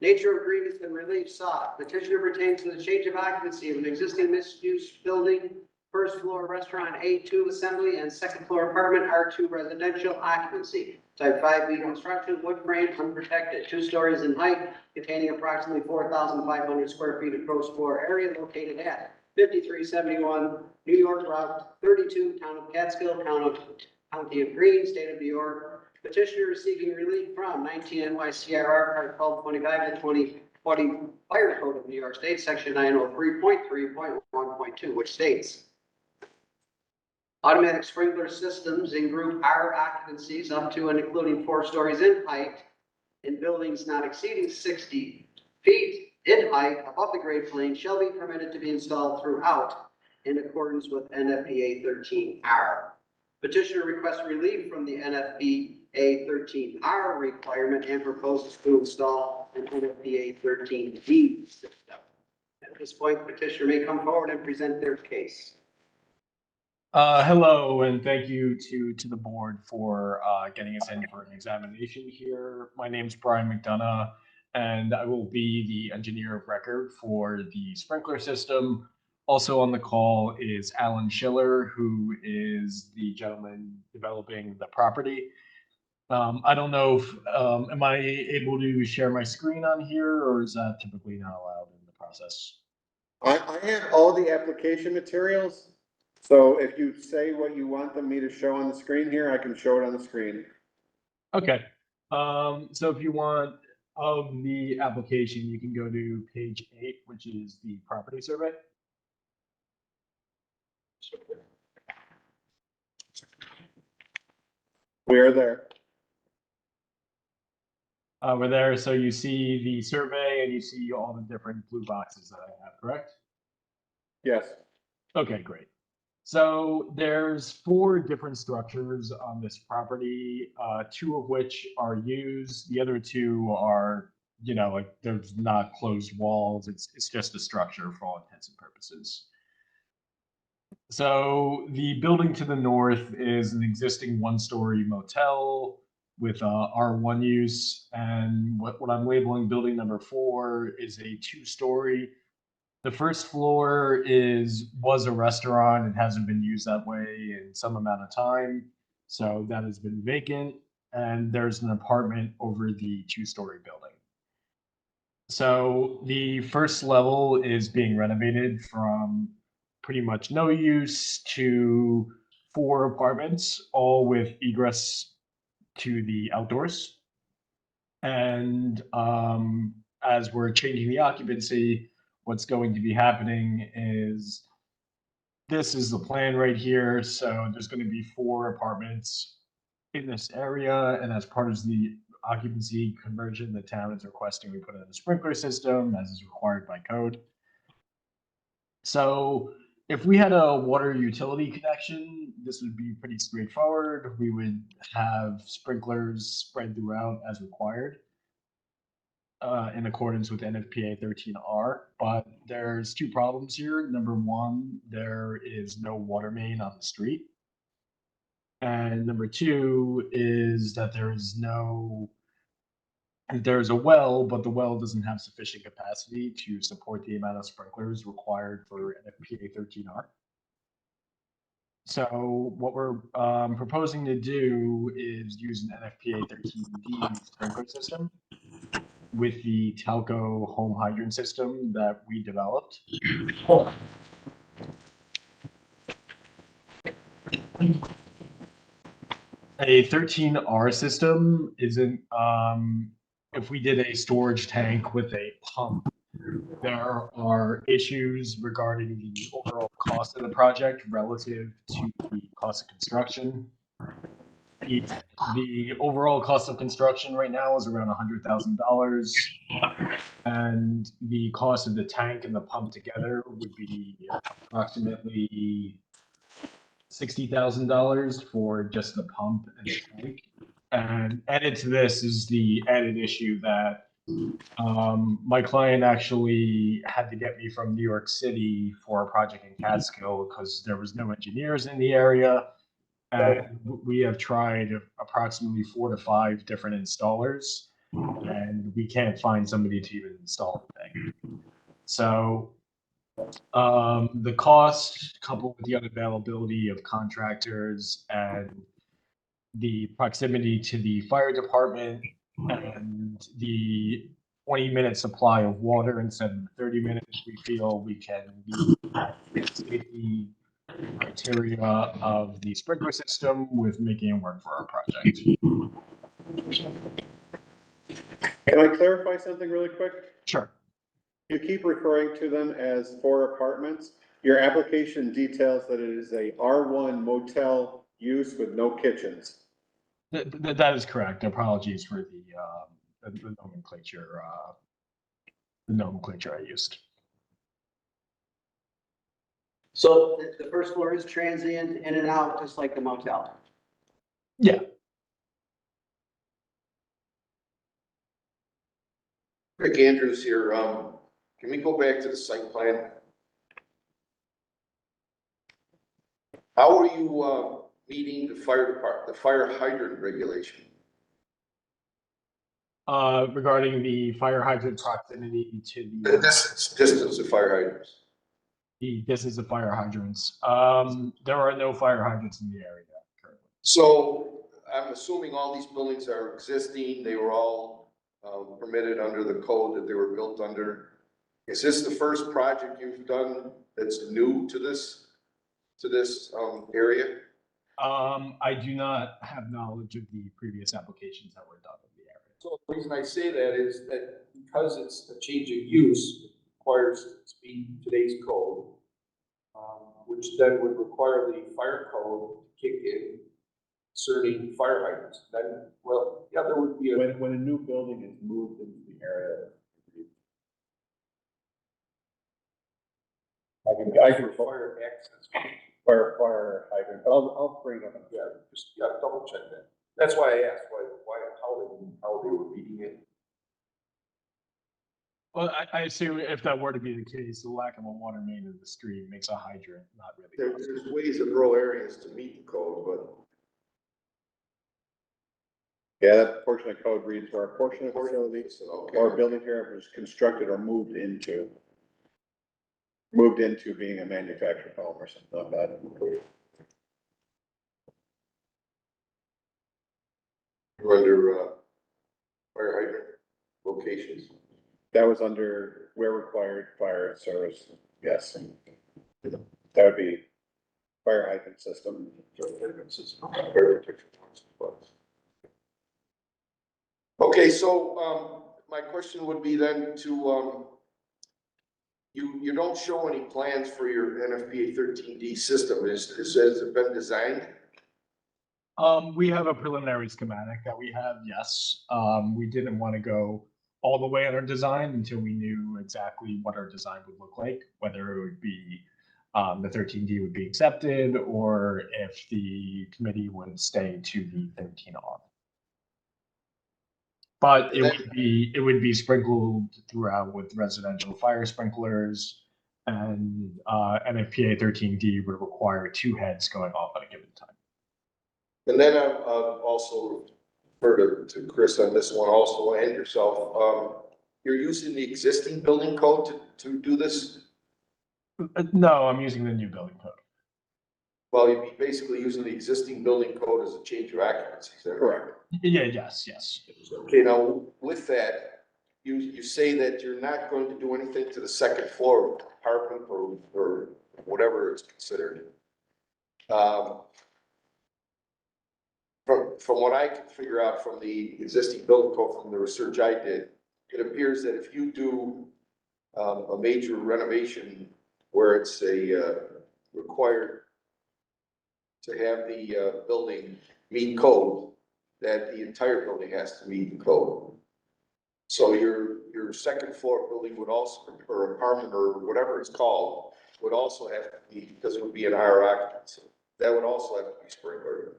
Nature of grievance and relief sought. Petitioner pertains to the change of occupancy of an existing mixed-use building, first floor restaurant A2 assembly and second floor apartment R2 residential occupancy. Type 5B construction, wood frame, unprotected, 2 stories in height, containing approximately 4,500 square feet of gross floor area, located at 5371 New York Route 32, Town of Catskill, County of Greene, State of New York. Petitioner is seeking relief from 19 NYCRR Part 1225 to 2020 Fire Code of New York State, Section 903.3.1.2, which states automatic sprinkler systems in Group R occupancies up to and including 4 stories in height in buildings not exceeding 60 feet in height above the grade plane shall be permitted to be installed throughout in accordance with NFPA 13R. Petitioner requests relief from the NFPA 13R requirement and proposes to install an NFPA 13D system. At this point, petitioner may come forward and present their case. Hello, and thank you to the board for getting us in for an examination here. My name's Brian McDonough, and I will be the engineer of record for the sprinkler system. Also on the call is Alan Schiller, who is the gentleman developing the property. I don't know if, am I able to share my screen on here, or is that typically not allowed in the process? I have all the application materials, so if you say what you want me to show on the screen here, I can show it on the screen. Okay. So if you want of the application, you can go to page 8, which is the property survey. We are there. We're there, so you see the survey and you see all the different blue boxes that I have, correct? Yes. Okay, great. So there's 4 different structures on this property, 2 of which are used. The other 2 are, you know, like there's not closed walls. It's just a structure for all intents and purposes. So the building to the north is an existing 1-story motel with R1 use, and what I'm labeling building number 4 is a 2-story. The first floor was a restaurant. It hasn't been used that way in some amount of time, so that has been vacant, and there's an apartment over the 2-story building. So the first level is being renovated from pretty much no use to 4 apartments, all with egress to the outdoors. And as we're changing the occupancy, what's going to be happening is this is the plan right here. So there's going to be 4 apartments in this area, and as part of the occupancy conversion, the town is requesting we put in a sprinkler system as is required by code. So if we had a water utility connection, this would be pretty straightforward. We would have sprinklers spread throughout as required in accordance with NFPA 13R, but there's 2 problems here. Number 1, there is no water main on the street. And number 2 is that there's a well, but the well doesn't have sufficient capacity to support the amount of sprinklers required for NFPA 13R. So what we're proposing to do is use an NFPA 13D sprinkler system with the Talco home hydrant system that we developed. A 13R system isn't, if we did a storage tank with a pump, there are issues regarding the overall cost of the project relative to the cost of construction. The overall cost of construction right now is around $100,000, and the cost of the tank and the pump together would be approximately $60,000 for just the pump and the tank. And added to this is the added issue that my client actually had to get me from New York City for a project in Catskill because there was no engineers in the area. And we have tried approximately 4 to 5 different installers, and we can't find somebody to even install the thing. So the cost, coupled with the unavailability of contractors and the proximity to the fire department and the 20-minute supply of water instead of 30 minutes, we feel we can meet safety criteria of the sprinkler system with making it work for our project. Can I clarify something really quick? Sure. You keep referring to them as 4 apartments. Your application details that it is a R1 motel use with no kitchens. That is correct. Apologies for the nomenclature. The nomenclature I used. So the first floor is transient, in and out, just like the motel. Yeah. Rick Andrews here, can we go back to the site plan? How are you, meeting the fire hydrant regulation? Regarding the fire hydrant proximity to The distance of fire hydrants. the distance of fire hydrants. There are no fire hydrants in the area currently. So I'm assuming all these buildings are existing, they were all, permitted under the code that they were built under. Is this the first project you've done that's new to this, area? I do not have knowledge of the previous applications that were done in the area. So the reason I say that is that because it's a change of use, it requires to meet today's code, which then would require the fire code to kick in concerning fire hydrants. Then, well, yeah, there would be a. When a new building is moved into the area. I can Fire access. fire hydrant, but I'll bring it up. Yeah, just, yeah, double check that. That's why I asked, how they were meeting it. Well, I assume if that were to be the case, the lack of a water main in the street makes a hydrant not really possible. There's ways in rural areas to meet the code, but. Yeah, that portion of code reads where a portion of facilities Okay. or building here was constructed or moved into being a manufactured home or something like that. You're under, fire hydrant locations. That was under where required fire service, yes. That would be fire hydrant system. Okay, so, my question would be then to, you don't show any plans for your NFPA 13D system. Has it been designed? We have a preliminary schematic that we have, yes. We didn't want to go all the way on our design until we knew exactly what our design would look like, whether it would be the 13D would be accepted or if the committee would stay to the 13R. But it would be sprinkled throughout with residential fire sprinklers, and NFPA 13D would require 2 heads going off at a given time. And then I've also referred to Chris on this one also, and yourself. You're using the existing building code to do this? No, I'm using the new building code. Well, you'd be basically using the existing building code as a change of occupancy, is that correct? Yeah, yes. Okay, now with that, you say that you're not going to do anything to the second floor apartment or whatever it's considered. From what I can figure out from the existing building code, from the research I did, it appears that if you do a major renovation where it's required to have the building meet code, that the entire building has to meet the code. So your second floor building would also, or apartment or whatever it's called, would also have to be, because it would be an higher occupancy. That would also have to be sprinklered.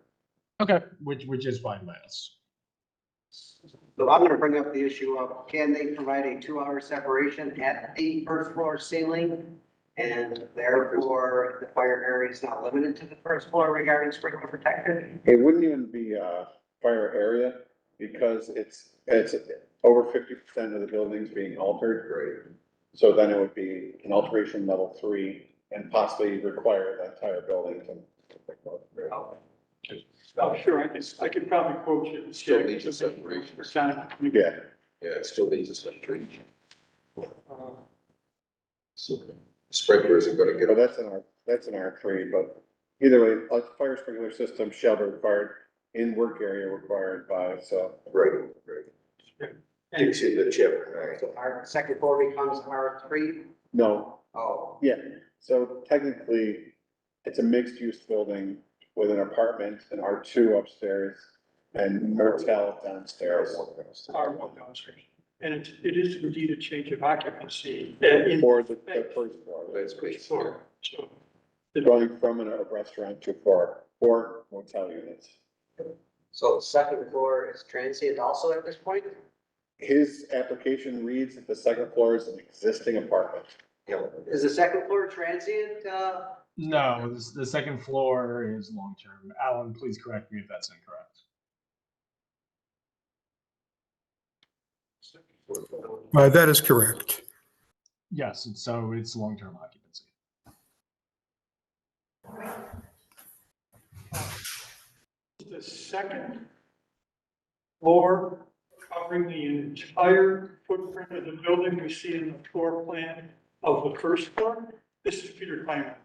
Okay, which is fine by us. So I'm gonna bring up the issue of, can they provide a 2-hour separation at the first floor ceiling And therefore, the fire area is not limited to the first floor regarding sprinkler protection. It wouldn't even be a fire area because it's over 50% of the buildings being altered. Right. So then it would be an alteration level 3 and possibly require the entire building to. Oh, sure, I could probably quote you. the Still check. needs a separation. Yeah, Yeah, it still needs a separation. Uh, So sprinkler isn't gonna get but that's an R3, but either way, a fire sprinkler system shall be required in work area required by, so. right, right. Takes you to chapter So our second floor becomes R3. No, Oh, yeah, so technically, it's a mixed-use building with an apartment, an R2 upstairs, and motel downstairs. R1 downstairs. And it is indeed a change of occupancy in For the first floor, That's first great. floor. So going from a restaurant to four motel units. so the second floor is transient also at this point? His application reads that the second floor is an existing apartment. Is the second floor transient? No, the second floor is long-term. Alan, please correct me if that's incorrect. That is correct. Yes, so it's long-term occupancy. the second floor covering the entire footprint of the building we see in the floor plan of the first floor. This is Peter Kleinman.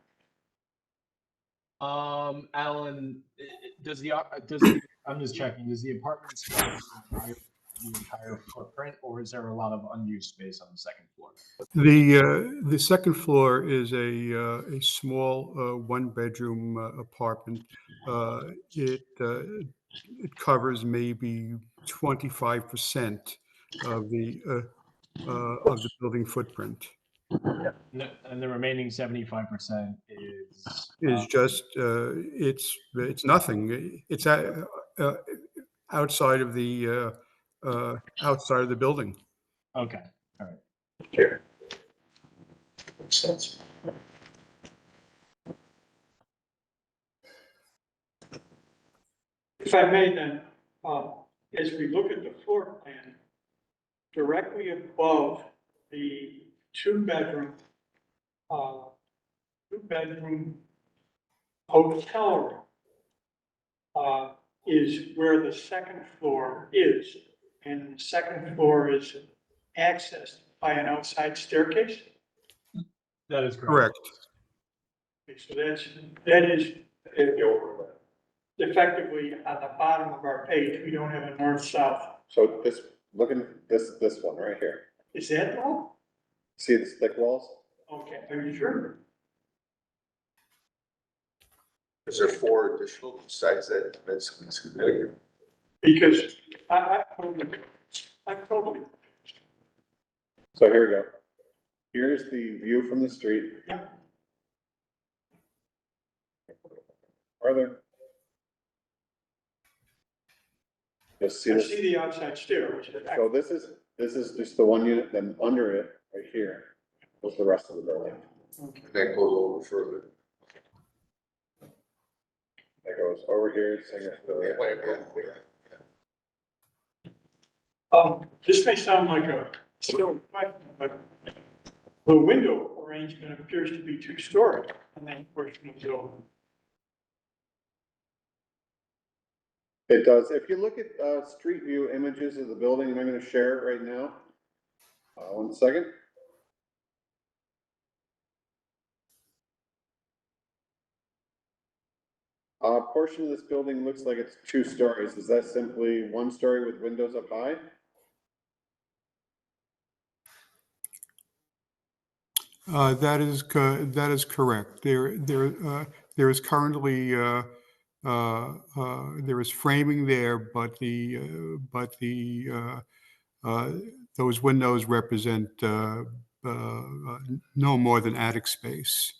Alan, I'm just checking, does the apartment span the entire footprint, or is there a lot of unused space on the second floor? The second floor is a small one-bedroom apartment. It covers maybe 25% of the building footprint. And the remaining 75% Is just it's nothing. It's outside of the building. okay, all right. Sure. Makes sense. If I may then, as we look at the floor plan, directly above the two-bedroom hotel room, is where the second floor is. And the second floor is accessed by an outside staircase. That is correct. Correct. Okay, so that is effectively at the bottom of our page. We don't have a north-south. So look at this one right here. Is that all? See the thick walls? Okay, are you sure? Is there 4 additional besides that? That's significant. Because I totally, So here we go. Here's the view from the street. Yeah. Farther. You'll see I this. see the outside stair, which is, So this is just the one unit, then under it, right here, was the rest of the building. That goes over further. That goes over here, Singer Hill. this may sound like a silly question, but the window arrangement appears to be two-story on that portion of the building. It does. If you look at street view images of the building, and I'm gonna share it right now. 1 second. A portion of this building looks like it's 2 stories. Is that simply 1 story with windows up high? That is correct. There is currently there is framing there, but those windows represent no more than attic space.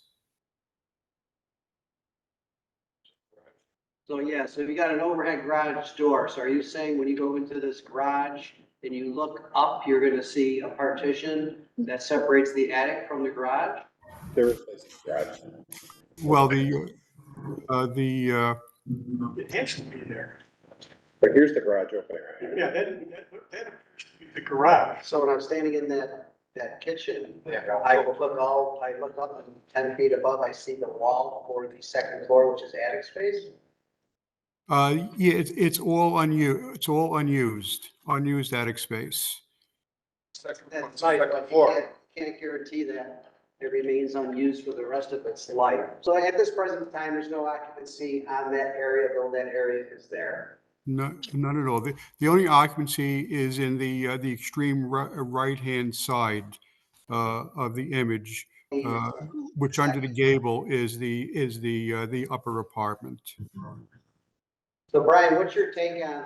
So yeah, so you got an overhead garage door. So are you saying when you go into this garage and you look up, you're gonna see a partition that separates the attic from the garage? There is space in the garage. Well, It has to be there. But here's the garage opening right here. Yeah, that appears to be the garage. So when I'm standing in that kitchen, I look up and 10 feet above, I see the wall for the second floor, which is attic space. yeah, it's all unused attic space. That's right, but you can't guarantee that it remains unused for the rest of its life. So at this present time, there's no occupancy on that area, though that area is there. No, none at all. The only occupancy is in the extreme right-hand side of the image, which under the gable is the upper apartment. So Brian, what's your take on,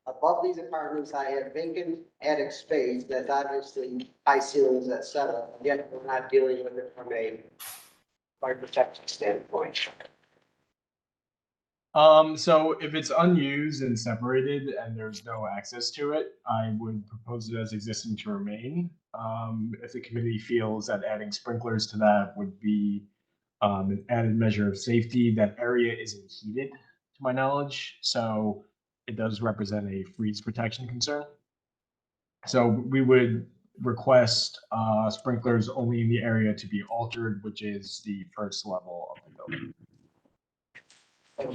above these apartments, I have vacant attic space that's obviously high ceilings, et cetera, yet we're not dealing with it from a fire protection standpoint. So if it's unused and separated and there's no access to it, I would propose it as existing to remain. If the committee feels that adding sprinklers to that would be an added measure of safety, that area isn't heated, to my knowledge, so it does represent a freeze protection concern. So we would request sprinklers only in the area to be altered, which is the first level of the building.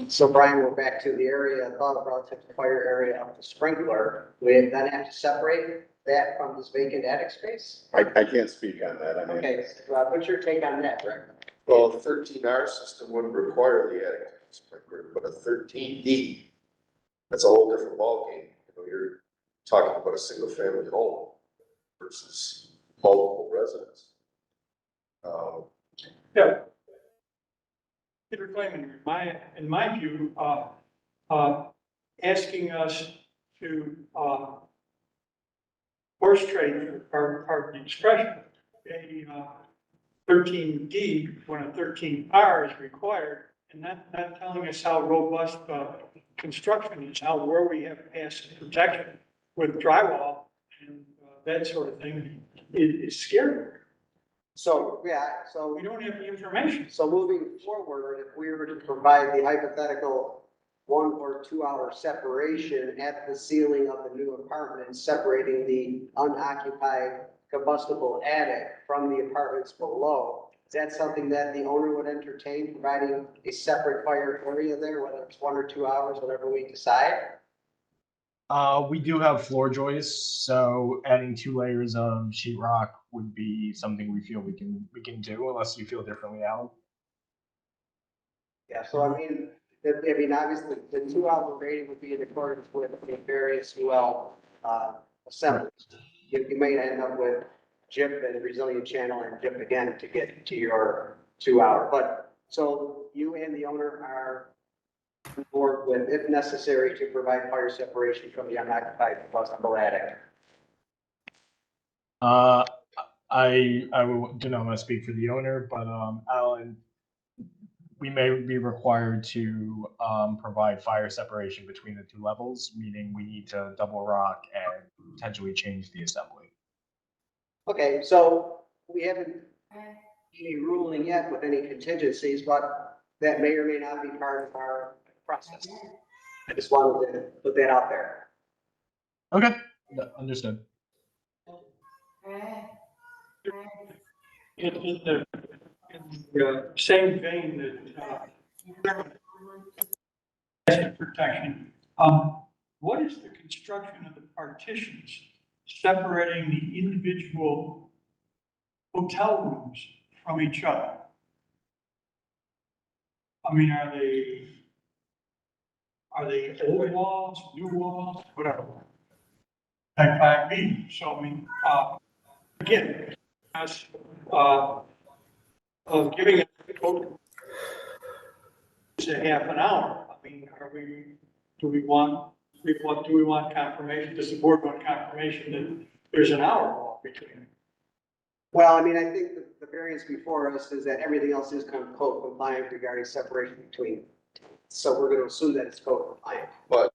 So Brian, we're back to the area, thought relative to fire area of the sprinkler. We then have to separate that from this vacant attic space? I can't speak on that. I mean, Okay, what's your take on that, Rick? Well, the 13R system wouldn't require the attic sprinkler, but a 13D, that's a whole different ballgame. You know, you're talking about a single family home versus multiple residents. Yeah. Peter Clayman, in my view, asking us to, horse trade, pardon the expression, a, 13D when a 13R is required, and not telling us how robust, construction is, where we have passive protection with drywall and that sort of thing is scary. So, yeah, so. We don't have the information. So moving forward, if we were to provide the hypothetical 1 or 2 hour separation at the ceiling of the new apartment, separating the unoccupied combustible attic from the apartments below, is that something that the owner would entertain, providing a separate fire area there, whether it's 1 or 2 hours, whatever we decide? We do have floor joists, so adding 2 layers of sheetrock would be something we feel we can do, unless you feel differently, Alan. Yeah, so I mean, obviously, the 2 hour rating would be in accordance with the various UL assemblies. You may end up with JIP and resilient channel and JIP again to get to your 2 hour. But so you and the owner are on board with, if necessary, to provide fire separation from the unoccupied combustible attic. I do not want to speak for the owner, but Alan, we may be required to provide fire separation between the 2 levels, meaning we need to double rock and potentially change the assembly. Okay, so we haven't any ruling yet with any contingencies, but that may or may not be part of our process. I just wanted to put that out there. Okay, understood. In the same vein that protection, what is the construction of the partitions separating the individual hotel rooms from each other? I mean, are they old walls, new walls, whatever? Type 5B, so I mean, again, as, of giving it it's a half an hour. I mean, do we want confirmation? Does the board want confirmation that there's an hour walk between? Well, I mean, I think the variance before us is that everything else is kind of code compliant regarding separation between. So we're going to assume that it's code compliant. But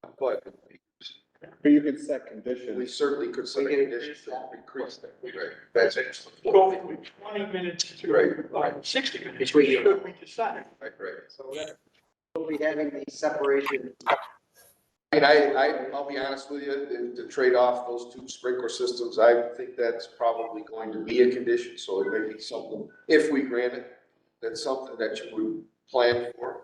But you can set We conditions. certainly could set a We can condition increase to that. increase that, right? That's excellent. Go from 20 minutes to Right. 60 minutes, Between you. should we decide? Right, right. So that we'll be having the separation. And I'll be honest with you, to trade off those two sprinkler systems, I think that's probably going to be a condition, so it may be something, if we grant it, that's something that you would plan for.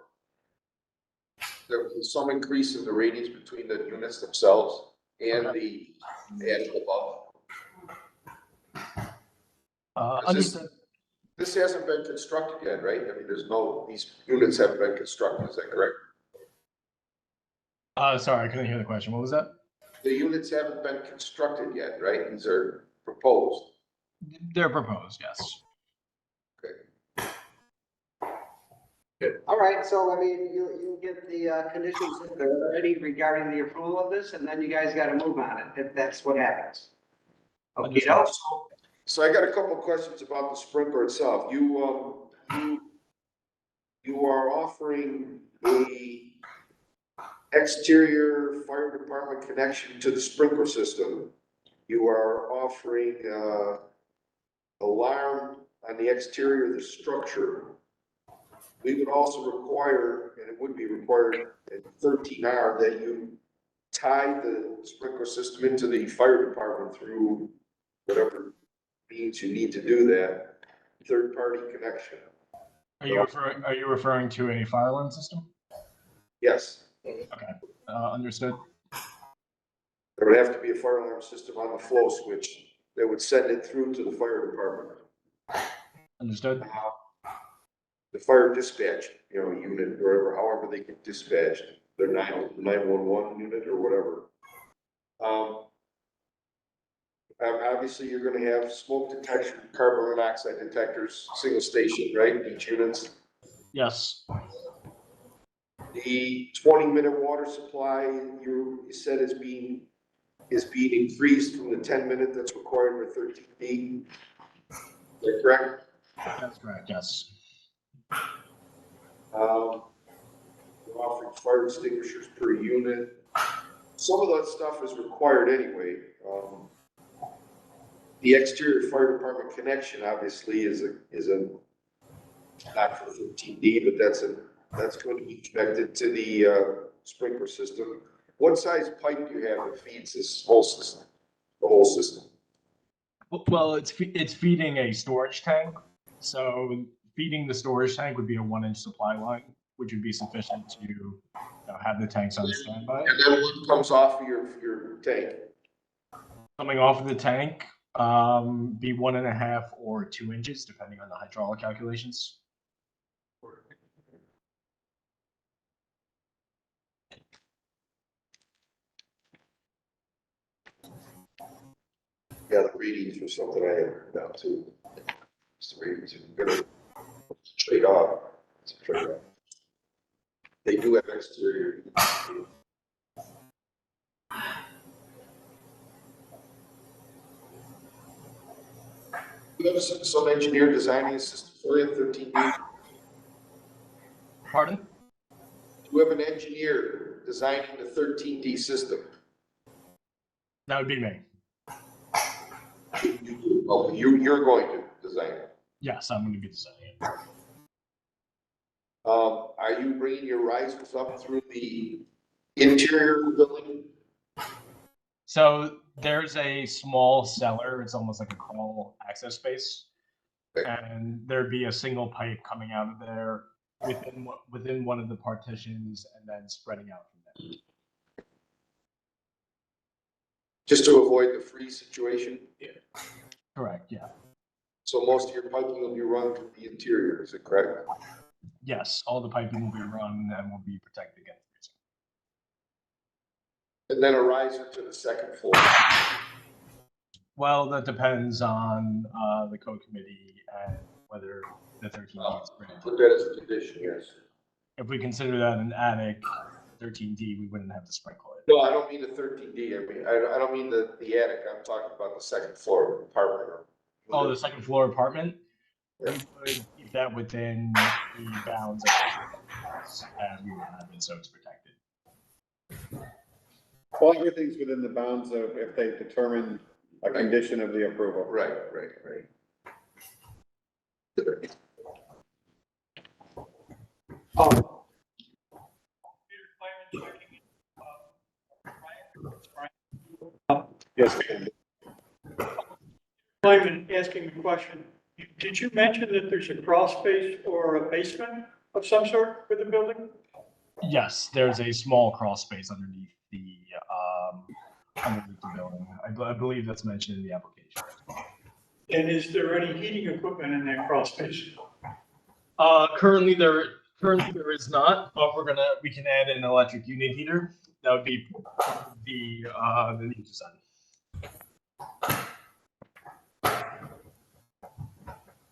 There was some increase in the radius between the units themselves and the attic above. Understood. This hasn't been constructed yet, right? I mean, these units haven't been constructed, is that correct? Sorry, I couldn't hear the question. What was that? The units haven't been constructed yet, right? These are proposed. They're proposed, yes. All right, so I mean, you'll get the conditions if they're ready regarding the approval of this, and then you guys gotta move on it, if that's what happens. Okay, So I got a couple of questions about the sprinkler itself. You are offering a exterior fire department connection to the sprinkler system. You are offering, alarm on the exterior of the structure. We would also require, and it would be required at 13R, that you tie the sprinkler system into the fire department through whatever means you need to do that, third-party connection. Are you referring to a fire alarm system? Yes, Understood. there would have to be a fire alarm system on the flow switch that would send it through to the fire department. Understood. The fire dispatch, unit, wherever, however they get dispatched, their 911 unit or whatever. Obviously, you're gonna have smoke detection, carbon monoxide detectors, single station, right, each units. Yes. The 20-minute water supply, you said is being increased from the 10-minute that's required for 13D. Is that correct? That's correct, yes. We're offering fire extinguishers per unit. Some of that stuff is required anyway. The exterior fire department connection obviously is not for 13D, but that's going to be connected to the sprinkler system. What size pipe do you have that feeds this whole system, the whole system? Well, it's feeding a storage tank. So feeding the storage tank would be a 1-inch supply line, which would be sufficient to have the tanks on standby. And then what comes off of your tank? Coming off of the tank, be 1.5 or 2 inches, depending on the hydraulic calculations. Yeah, the readings or something I have now too. It's the readings, you're gonna trade off. It's a trade off. They do have exterior. You have some engineer designing a system for you, 13D? Pardon? You have an engineer designing the 13D system? That would be me. Oh, you're going to design it? Yes, I'm going to be designing it. Are you bringing your risers up through the interior of the building? So there's a small cellar. It's almost like a crawl access space. And there'd be a single pipe coming out of there within one of the partitions and then spreading out from there. Just to avoid the freeze situation? Yeah. Correct, yeah. So most of your piping will be run through the interior, is it correct? Yes, all the piping will be run and will be protected against freezing. And then a riser to the second floor? Well, that depends on the code committee and whether the 13D is granted. Put that as a condition, yes. If we consider that an attic 13D, we wouldn't have to sprinkle it. No, I don't mean the 13D, I don't mean the attic, I'm talking about the second floor apartment. Oh, the second floor apartment? Yeah. We would keep that within the bounds of the house, and we would have it so it's protected. Well, everything's within the bounds of if they determine a condition of the approval. Right. Yes. Lyman asking the question, did you mention that there's a crawl space or a basement of some sort for the building? Yes, there's a small crawl space underneath the building. I believe that's mentioned in the application. And is there any heating equipment in that crawl space? Currently there is not, but we can add an electric unit heater. That would be the new design.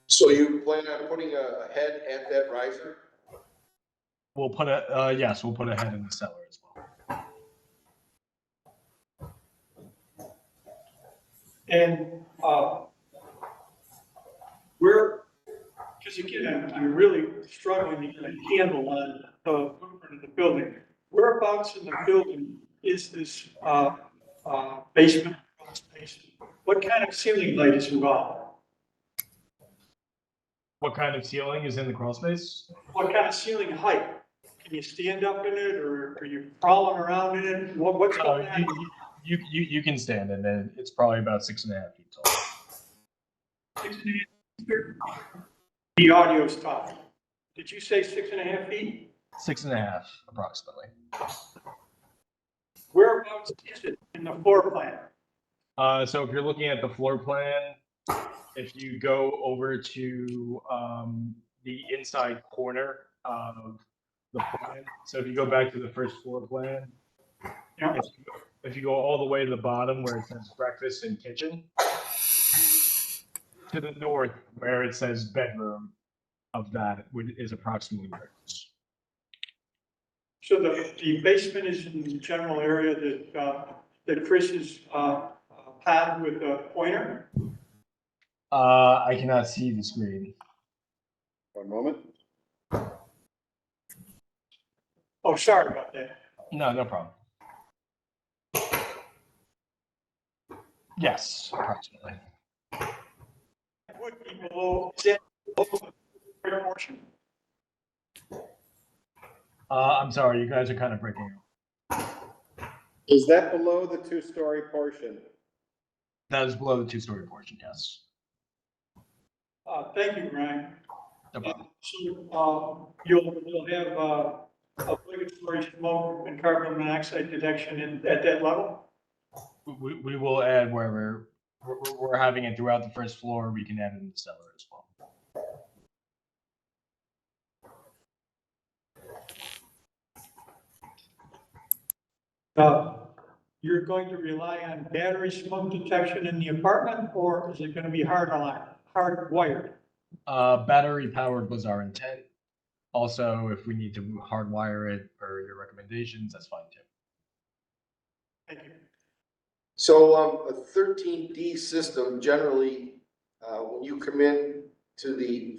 So you plan on putting a head at that riser? We'll put a yes, we'll put a head in the cellar as well. And because again, I'm really struggling to get a handle on the footprint of the building. Whereabouts in the building is this basement crawl space? What kind of ceiling height is involved? What kind of ceiling is in the crawl space? What kind of ceiling height? Can you stand up in it, or are you crawling around in it? What's going on? You can stand in it. It's probably about 6.5 feet tall. 6.5 feet? The audio's tough. Did you say 6.5 feet? 6.5 approximately. Whereabouts is it in the floor plan? So if you're looking at the floor plan, if you go over to the inside corner of the plan, so if you go back to the first floor plan, Yeah. if you go all the way to the bottom where it says breakfast and kitchen, to the north where it says bedroom of that is approximately breakfast. So the basement is in the general area that Chris is padded with a pointer? I cannot see the screen. One moment. Oh, sorry about that. No problem. Yes, approximately. It would be below, is that below the rear portion? I'm sorry, you guys are kind of breaking up. Is that below the two-story portion? That is below the two-story portion, yes. Thank you, Ryan. No problem. So, you'll have obligatory smoke and carbon monoxide detection at that level? We will add wherever we're having it throughout the first floor. We can add it in the cellar as well. You're going to rely on battery smoke detection in the apartment, or is it going to be hardwired? Battery powered was our intent. Also, if we need to hardwire it per your recommendations, that's fine too. Thank you. So a 13D system, generally, when you come in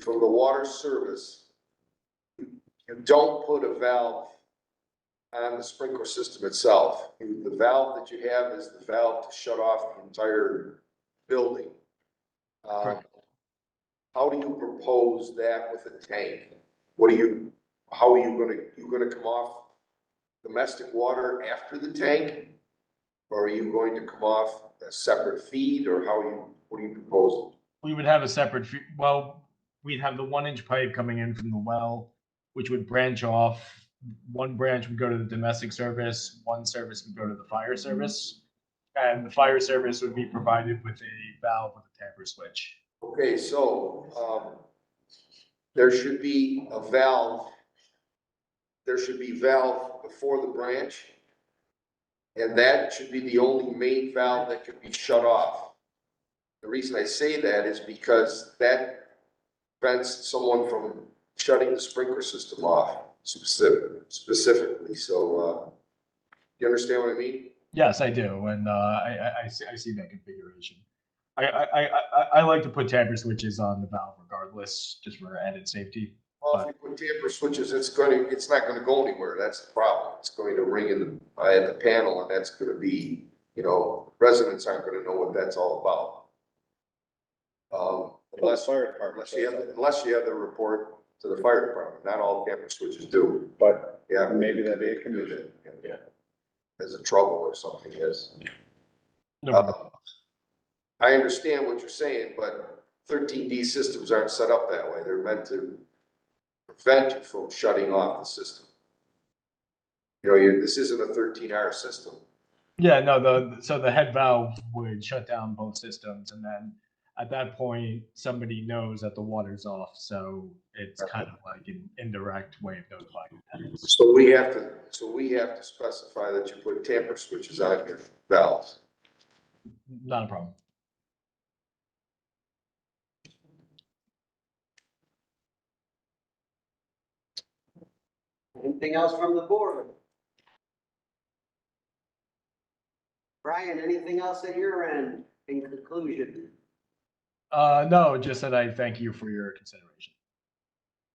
from the water service, you don't put a valve on the sprinkler system itself. The valve that you have is the valve to shut off the entire building. How do you propose that with a tank? How are you gonna come off domestic water after the tank? Or are you going to come off a separate feed, or what are you proposing? We would have a separate, we'd have the 1-inch pipe coming in from the well, which would branch off. One branch would go to the domestic service, one service would go to the fire service, and the fire service would be provided with a valve with a tamper switch. Okay, so, there should be a valve. There should be valve before the branch. And that should be the only main valve that could be shut off. The reason I say that is because that prevents someone from shutting the sprinkler system off specifically. So, you understand what I mean? Yes, I do, and I see that configuration. I like to put tamper switches on the valve regardless, just for added safety. Well, if you put tamper switches, it's not gonna go anywhere. That's the problem. It's going to ring at the panel, and that's gonna be, you know, residents aren't gonna know what that's all about. Unless Fire department. unless you have the report to the fire department, not all camera switches do, But yeah. maybe that'd be a do condition. that, yeah. There's a trouble or something, yes. No problem. I understand what you're saying, but 13D systems aren't set up that way. They're meant to prevent you from shutting off the system. You know, this isn't a 13R system. Yeah, no, so the head valve would shut down both systems, and then at that point, somebody knows that the water's off, so it's kind of like an indirect way of notifying the tenants. So we have to specify that you put tamper switches on your valves. Not a problem. Anything else from the board? Brian, anything else at your end in conclusion? No, just that I thank you for your consideration.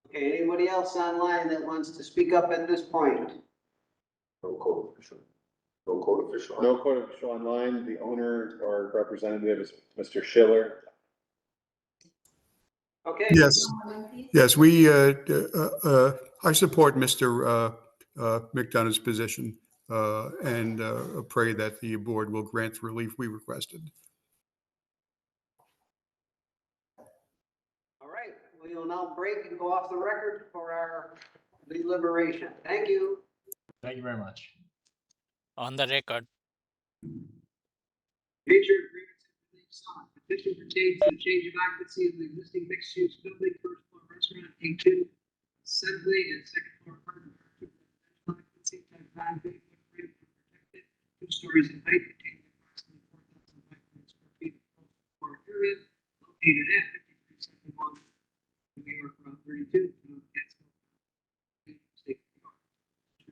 Okay, anybody else online that wants to speak up at this point? No code official. No code official. No code official online. The owner or representative is Mr. Schiller. Okay. Yes, yes, I support Mr. McDonough's position and pray that the board will grant the relief we requested. All right, we will now break and go off the record for our deliberation. Thank you. Thank you very much. On the record. Major agreements and relief sought. Petition pertains to the change of occupancy of the existing mixed-use building, first floor restaurant, A2, assembly, and second floor apartment. Occupancy type 5, big footprint, protected, 2 stories in height, containing approximately 4,500 square feet of gross floor area, located at 5371 New York Route 32, Catskill, State of New York.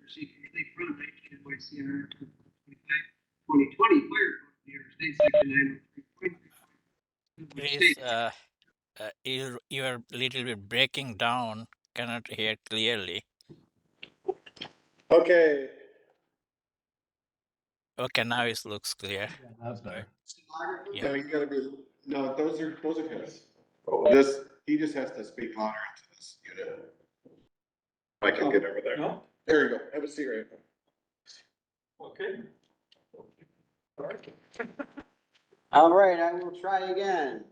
Seeking relief from 19 NYCR 2020 Fire Code, New York State, Section 903.3. Chris, you're a little bit breaking down. Cannot hear clearly. Okay. Okay, now it looks clear. Yeah, that's better. Yeah. No, you gotta be, no, those are his. He just has to speak louder into this unit. If I can get over there. No? There you go. Have a seat right there. Okay. All right, I will try again.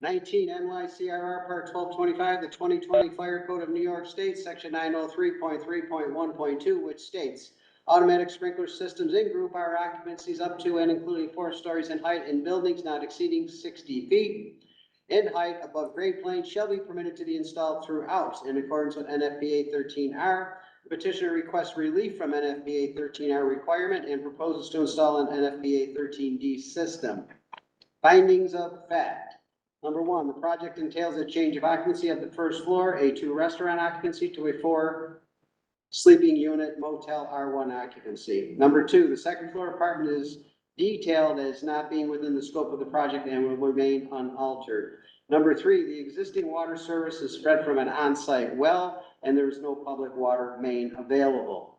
19 NYCRR Part 1225, the 2020 Fire Code of New York State, Section 903.3.1.2, which states automatic sprinkler systems in group are occupancies up to and including 4 stories in height in buildings not exceeding 60 feet in height above grade plane shall be permitted to be installed throughout in accordance with NFPA 13R. The petitioner requests relief from NFPA 13R requirement and proposes to install an NFPA 13D system. Findings of fact. Number 1, the project entails a change of occupancy of the first floor, A2 restaurant occupancy to a 4 sleeping unit motel R1 occupancy. Number 2, the second floor apartment is detailed as not being within the scope of the project and will remain unaltered. Number 3, the existing water service is spread from an on-site well and there is no public water main available.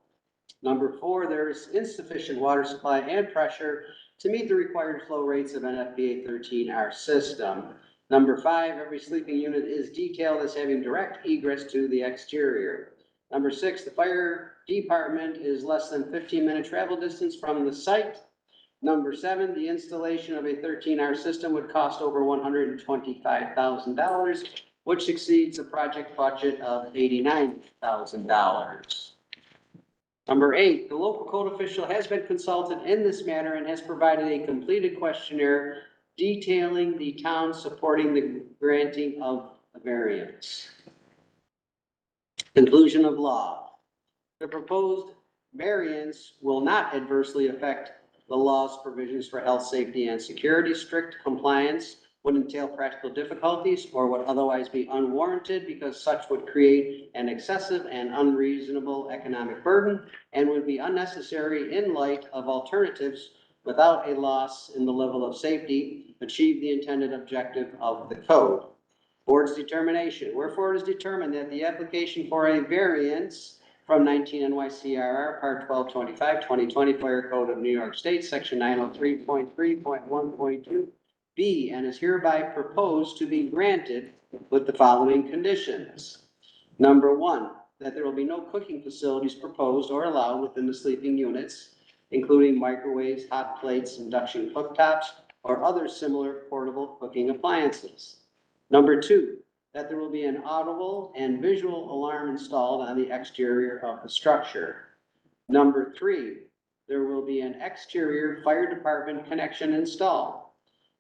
Number 4, there is insufficient water supply and pressure to meet the required flow rates of NFPA 13R system. Number 5, every sleeping unit is detailed as having direct egress to the exterior. Number 6, the fire department is less than 15-minute travel distance from the site. Number 7, the installation of a 13R system would cost over $125,000, which exceeds the project budget of $89,000. Number 8, the local code official has been consulted in this matter and has provided a completed questionnaire detailing the town supporting the granting of a variance. Conclusion of law. The proposed variance will not adversely affect the law's provisions for health, safety, and security. Strict compliance would entail practical difficulties or would otherwise be unwarranted because such would create an excessive and unreasonable economic burden and would be unnecessary in light of alternatives without a loss in the level of safety, achieve the intended objective of the code. Board's determination. Wherefore it is determined that the application for a variance from 19 NYCRR, Part 1225, 2020 Fire Code of New York State, Section 903.3.1.2 B, and is hereby proposed to be granted with the following conditions. Number one, that there will be no cooking facilities proposed or allowed within the sleeping units, including microwaves, hot plates, induction cooktops, or other similar portable cooking appliances. Number two, that there will be an audible and visual alarm installed on the exterior of the structure. Number three, there will be an exterior fire department connection installed.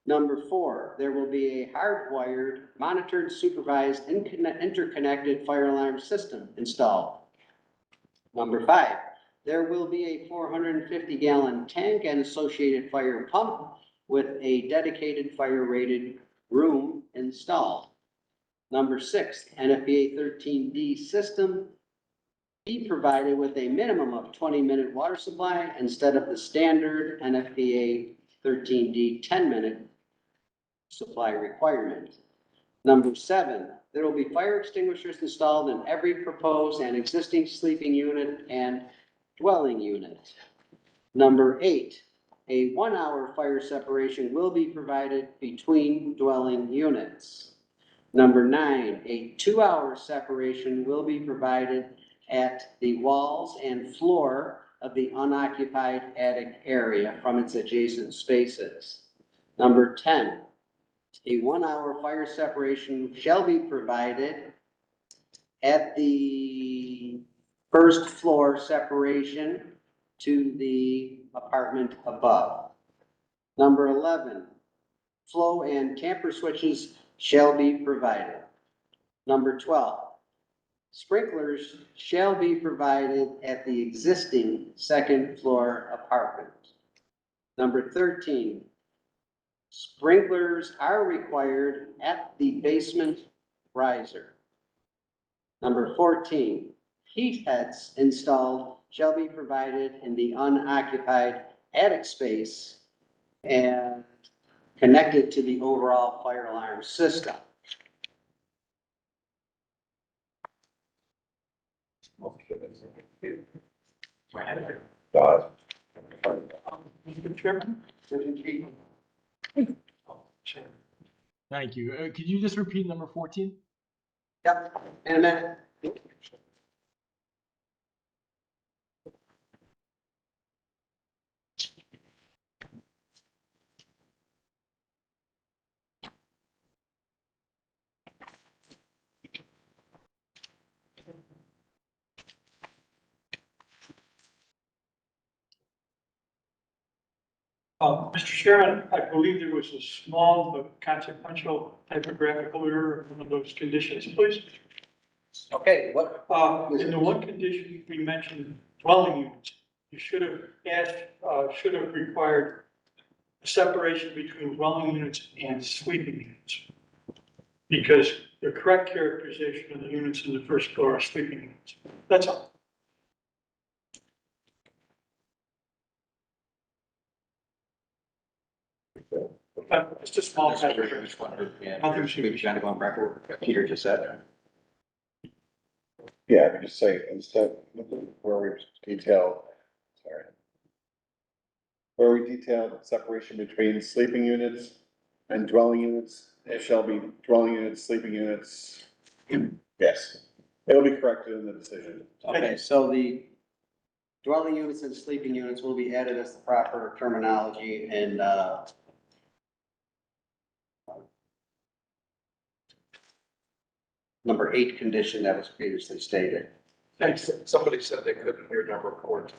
Number four, there will be a hardwired, monitored, supervised, interconnected fire alarm system installed. Number five, there will be a 450-gallon tank and associated fire pump with a dedicated fire-rated room installed. Number six, NFPA 13D system be provided with a minimum of 20-minute water supply instead of the standard NFPA 13D 10-minute supply requirement. Number seven, there will be fire extinguishers installed in every proposed and existing sleeping unit and dwelling unit. Number eight, a 1 hour fire separation will be provided between dwelling units. Number nine, a 2 hour separation will be provided at the walls and floor of the unoccupied attic area from its adjacent spaces. Number 10, a 1 hour fire separation shall be provided at the first floor separation to the apartment above. Number 11, flow and tamper switches shall be provided. Number 12, sprinklers shall be provided at the existing second floor apartment. Number 13, sprinklers are required at the basement riser. Number 14, heat heads installed shall be provided in the unoccupied attic space and connected to the overall fire alarm system. Mr. Chairman? Thank you. Could you just repeat number 14? Yep, in a minute. Mr. Chairman, I believe there was a small but consequential typographical error in one of those conditions, please. Okay, what? In the one condition we mentioned dwelling units, you should have asked, should have required a separation between dwelling units and sleeping units. Because the correct characterization of the units in the first floor are sleeping units. That's all. It's a small typography. Nothing should trying to go on record what Peter just said. Yeah, I could just say instead, where we detail, sorry. Where we detailed separation between sleeping units and dwelling units, it shall be dwelling units, sleeping units. Yes, it'll be corrected in the decision. Okay, so the dwelling units and sleeping units will be added as the proper terminology and, number 8 condition that was previously stated. Thanks. Somebody said they couldn't hear number 14.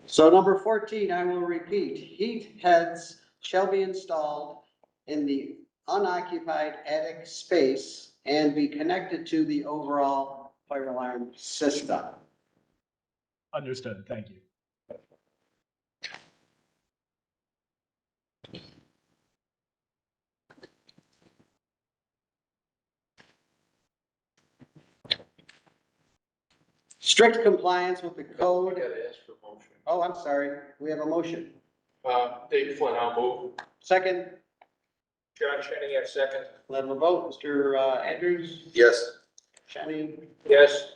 So number 14, I will repeat, heat heads shall be installed in the unoccupied attic space and be connected to the overall fire alarm system. Understood. Thank you. Strict compliance with the We code. gotta ask for motion. Oh, I'm sorry, we have a motion. Dave Flynn, I'll move. Second, John Sheniak, second. let me vote. Mr. Andrews, Yes. Shelly, Yes.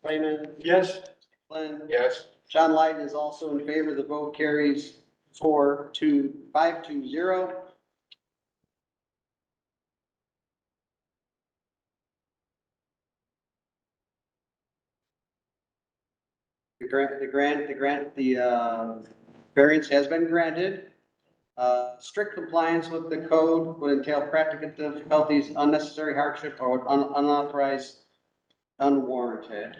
Raymond, Yes, Glenn. Yes. John Lyden is also in favor. The vote carries 5-0. The variance has been granted. Strict compliance with the code would entail practical difficulties, unnecessary hardship, or unauthorized, unwarranted.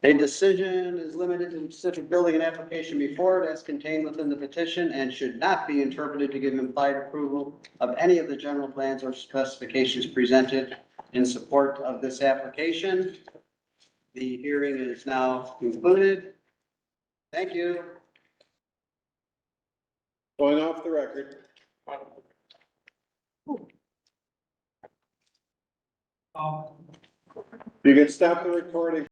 A decision is limited to the specific building and application before it as contained within the petition and should not be interpreted to give implied approval of any of the general plans or specifications presented in support of this application. The hearing is now concluded. Thank you. Going off the record. You can stop the recording.